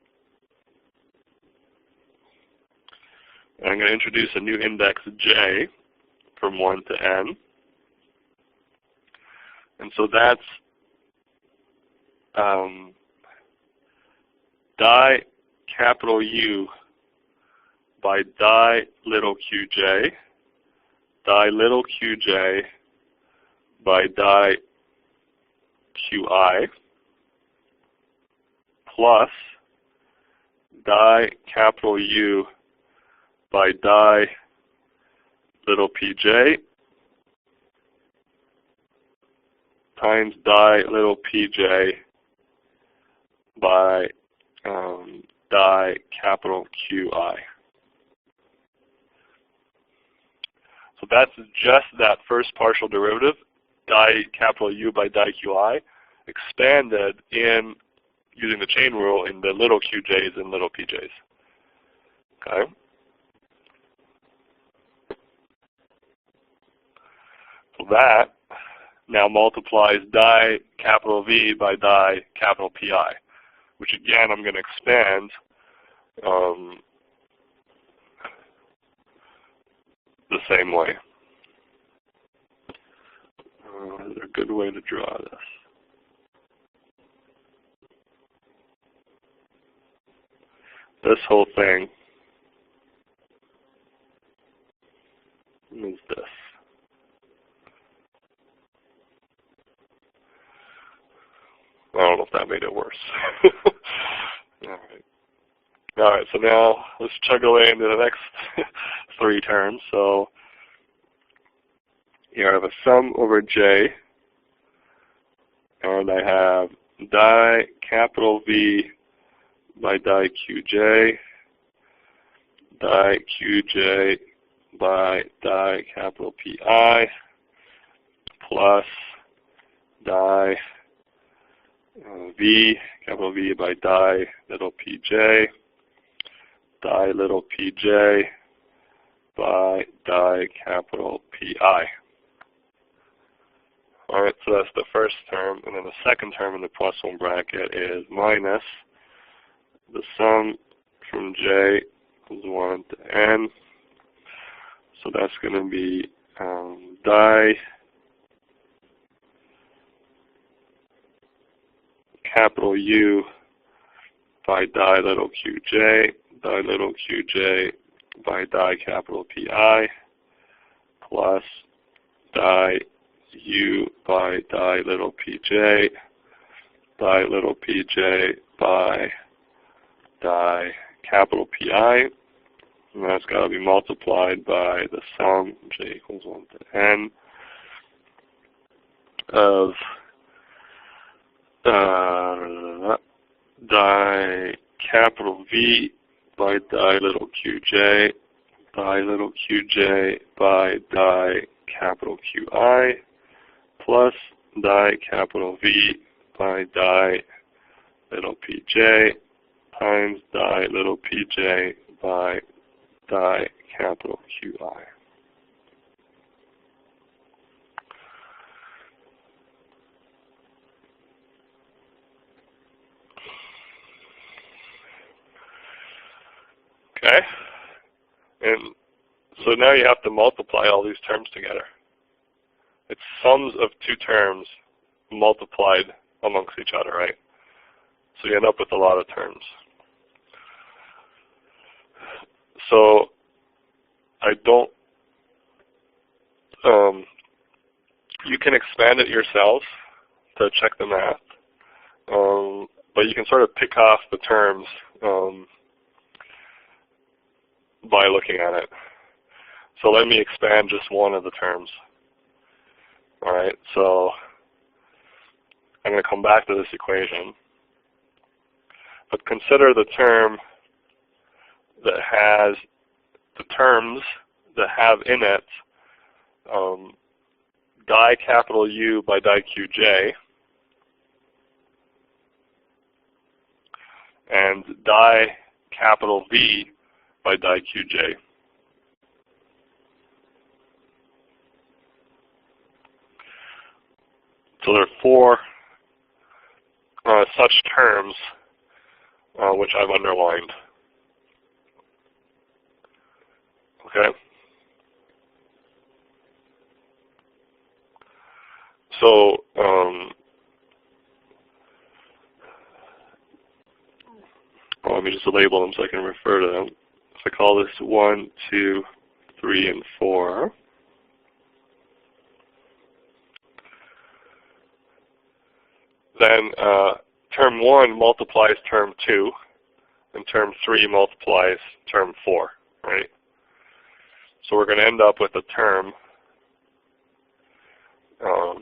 And I'm going to introduce a new index j from 1 to n. And so that's di capital U by di little qj, di little qj by di Qi, plus di capital U by di little pj times di little pj by di capital Qi. So that's just that first partial derivative, di capital U by di Qi, expanded in using the chain rule in the little qj's and little pj's. Okay. So that now multiplies di capital V by di capital Pi, which again I'm going to expand the same way. Is there a good way to draw this? This whole thing is this. I don't know if that made it worse. Alright, so now let's chug away into the next 3 terms. So here I have a sum over j, and I have di capital V by di qj, di qj by di capital Pi, plus di V, capital V by di little pj, di little pj by di capital Pi. Alright, so that's the first term, and then the second term in the plus 1 bracket is minus the sum from j equals 1 to n. So that's going to be di capital U by di little qj, di little qj by di capital Pi, plus di U by di little pj, di little pj by di capital Pi, and that's got to be multiplied by the sum, j equals 1 to n, of di capital V by di little qj, di little qj by di capital Qi, plus di capital V by di little pj times di little pj by di capital Qi. Okay, and so now you have to multiply all these terms together. It's sums of 2 terms multiplied amongst each other, right? So you end up with a lot of terms. So I don't, you can expand it yourself to check the math, but you can sort of pick off the terms by looking at it. So let me expand just one of the terms. Alright, so I'm going to come back to this equation, but consider the term that has the terms that have in it di capital U by di qj and di capital V by di qj. So there are 4 such terms which I've underlined. Okay. So let me just label them so I can refer to them. So I call this 1, 2, 3, and 4. Then term 1 multiplies term 2, and term 3 multiplies term 4, right? So we're going to end up with a term so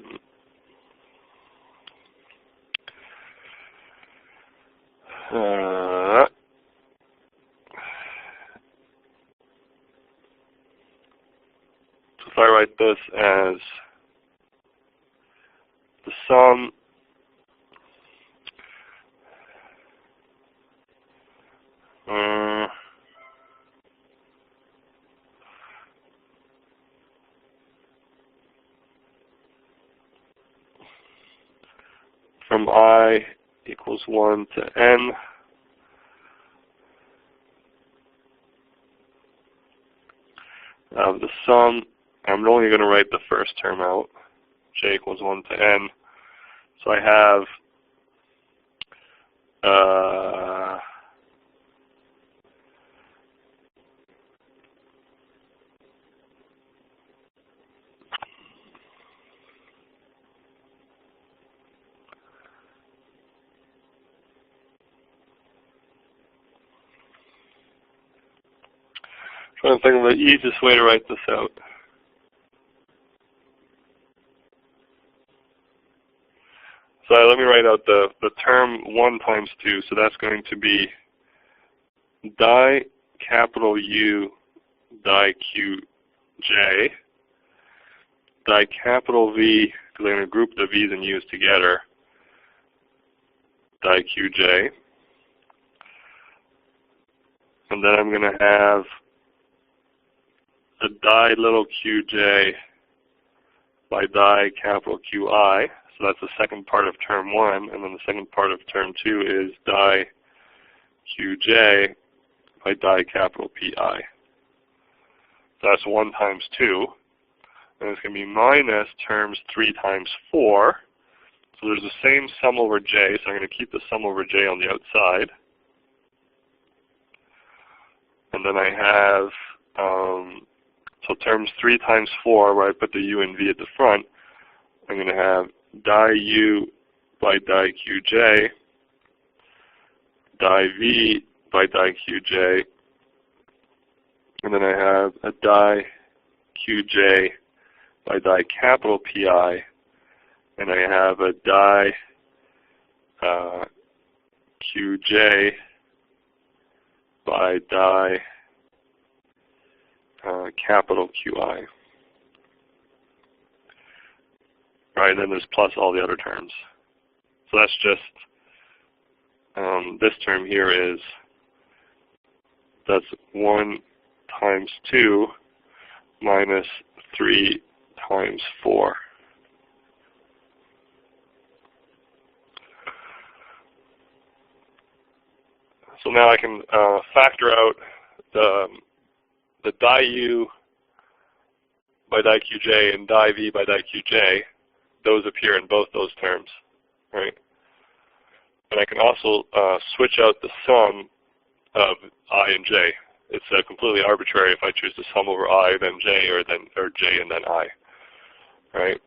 if I write this as the sum from I equals 1 to n of the sum. I'm only going to write the first term out, j equals 1 to n. So I have trying to think of the easiest way to write this out. So let me write out the term 1 times 2. So that's going to be di capital U di q j, di capital V, because I'm going to group the V's and U's together, di q j. And then I'm going to have a di little qj by di capital Qi. So that's the second part of term 1. And then the second part of term 2 is di qj by di capital Pi. So that's 1 times 2. And it's going to be minus terms 3 times 4. So there's the same sum over j. So I'm going to keep the sum over j on the outside. And then I have, so terms 3 times 4, where I put the u and v at the front, I'm going to have di u by di qj, di v by di qj, and then I have a di qj by di capital Pi, and I have a di qj by di capital Qi. Right, and then there's plus all the other terms. So that's just, this term here is, that's 1 times 2 minus 3 times 4. So now I can factor out the di u by di qj and di v by di qj. Those appear in both those terms, right? And I can also switch out the sum of I and j. It's completely arbitrary if I choose to sum over I then j, or j and then I, right?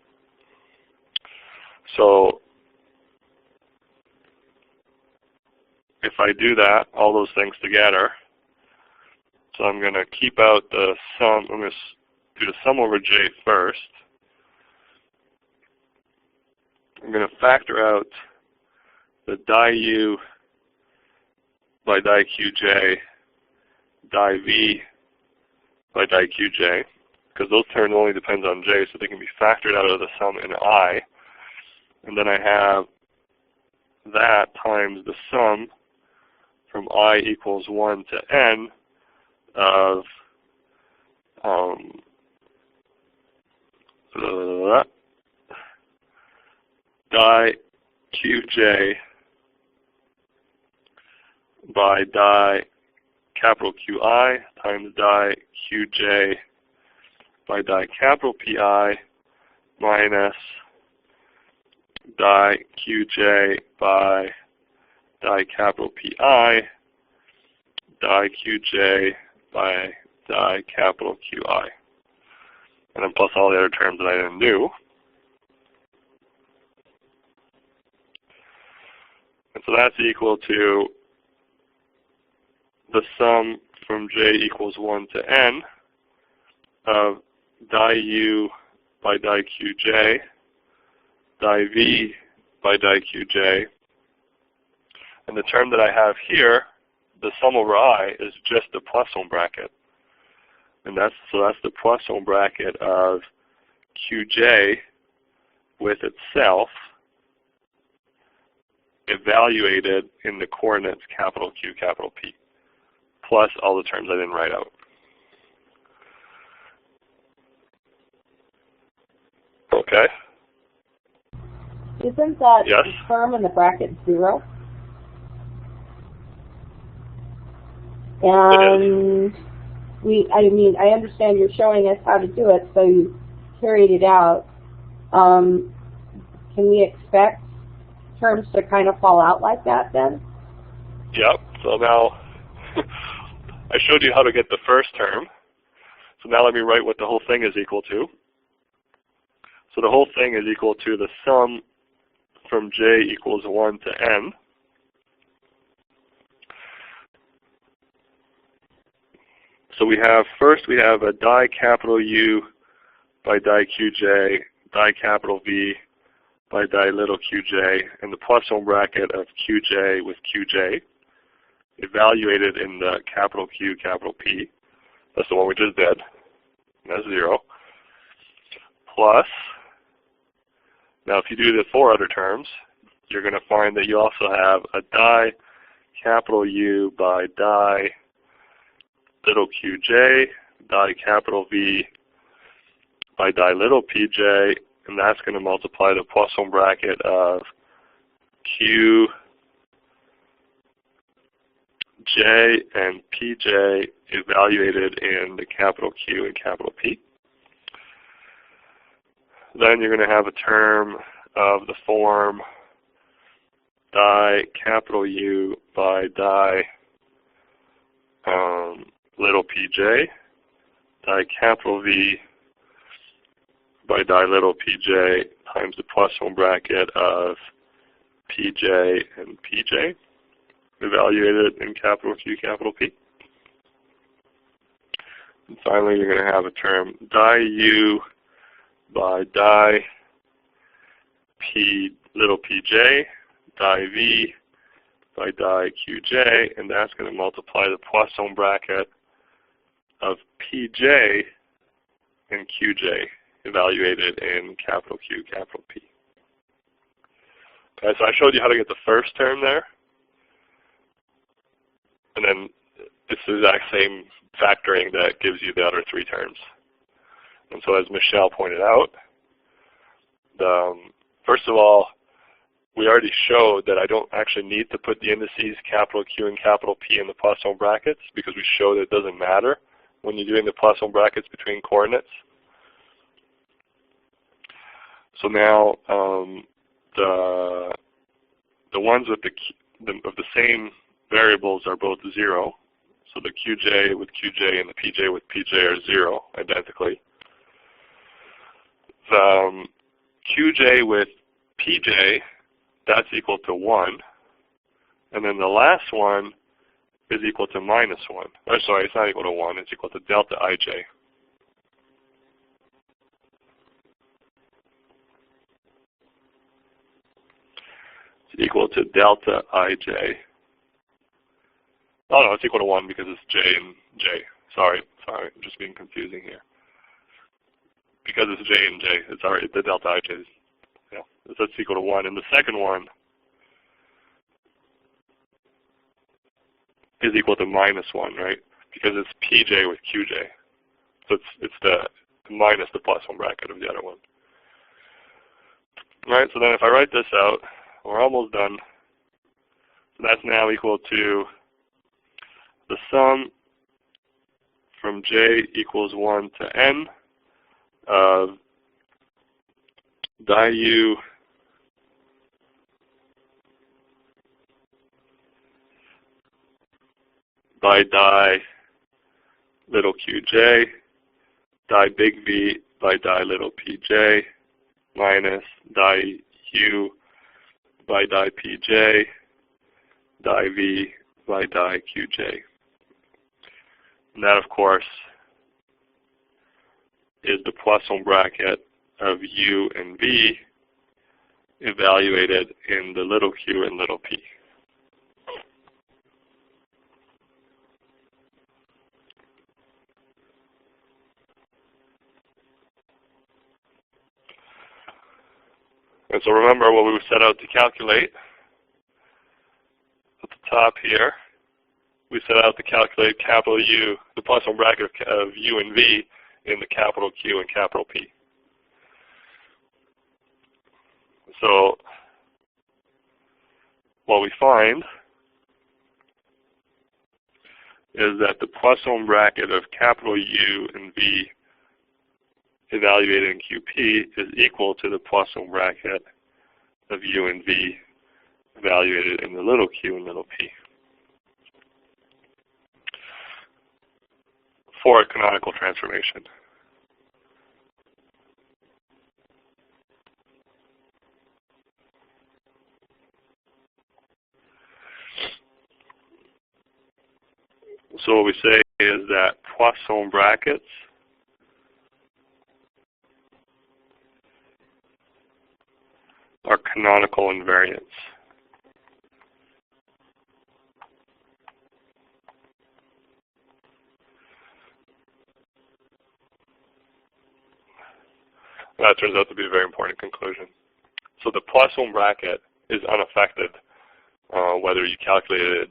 So if I do that, all those things together, so I'm going to keep out the sum. I'm going to do the sum over j first. I'm going to factor out the di u by di qj, di v by di qj, because those terms only depend on j, so they can be factored out of the sum in I. And then I have that times the sum from I equals 1 to n of di qj by di capital Qi times di qj by di capital Pi minus di qj by di capital Pi di qj by di capital Qi. And then plus all the other terms that I didn't do. And so that's equal to the sum from j equals 1 to n of di u by di qj, di v by di qj, and the term that I have here, the sum over I, is just the Poisson bracket. And that's the Poisson bracket of qj with itself evaluated in the coordinates capital Q, capital P, plus all the terms I didn't write out. Okay. Isn't that yes. term in the bracket 0? And I mean, I understand you're showing us how to do it, so you carried it out. Can we expect terms to kind of fall out like that then? Yep. So now I showed you how to get the first term. So now let me write what the whole thing is equal to. So the whole thing is equal to the sum from j equals 1 to n. So first we have a die capital U by die qj, die capital V by die little qj, and the Poisson bracket of qj with qj, evaluated in the capital Q, capital P. That's the one we just did. That's 0. Plus, now if you do the 4 other terms, you're going to find that you also have a die capital U by die little qj, die capital V by die little pj, and that's going to multiply the Poisson bracket of qj and pj evaluated in the capital Q and capital P. Then you're going to have a term of the form die capital U by die little pj, die capital V by die little pj times the Poisson bracket of pj and pj, evaluated in capital Q, capital P. And finally, you're going to have a term die U by die P little pj, die V by die qj, and that's going to multiply the Poisson bracket of pj and qj, evaluated in capital Q, capital P. Okay, so I showed you how to get the first term there. And then it's the exact same factoring that gives you the other 3 terms. And so as Michelle pointed out, first of all, we already showed that I don't actually need to put the indices capital Q and capital P in the Poisson brackets, because we showed it doesn't matter when you're doing the Poisson brackets between coordinates. So now the ones with the same variables are both 0. So the qj with qj and the pj with pj are 0 identically. The qj with pj, that's equal to 1. And then the last one is equal to -1. Oh, sorry, it's not equal to 1. It's equal to delta ij. It's equal to delta ij. Oh no, it's equal to 1 because it's j and j. Sorry, I'm just being confusing here. Because it's j and j, it's already the delta ij is, that's equal to 1. And the second one is equal to -1, right? Because it's pj with qj. So it's the minus the Poisson bracket of the other one. All right, so then if I write this out, we're almost done. So that's now equal to the sum from j equals 1 to n of die u by die little qj, die big V by die little pj, minus die u by die pj, die V by die qj. And that, of course, is the Poisson bracket of u and v evaluated in the little q and little p. And so remember what we set out to calculate at the top here. We set out to calculate capital U, the Poisson bracket of u and v in the capital Q and capital P. So what we find is that the Poisson bracket of capital U and V evaluated in QP is equal to the Poisson bracket of U and V evaluated in the little q and little p. For a canonical transformation. So what we say is that Poisson brackets are canonical invariants. That turns out to be a very important conclusion. So the Poisson bracket is unaffected whether you calculate it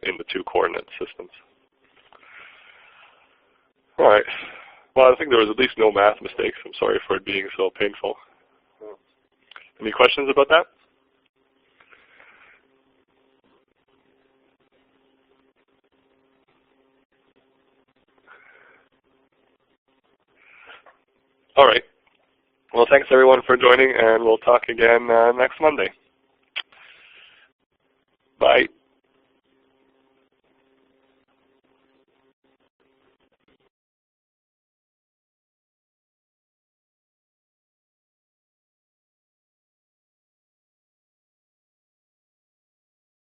in the two coordinate systems. All right. Well, I think there was at least no math mistakes. I'm sorry for it being so painful. Any questions about that? All right. Well, thanks everyone for joining, and we'll talk again next Monday. Bye.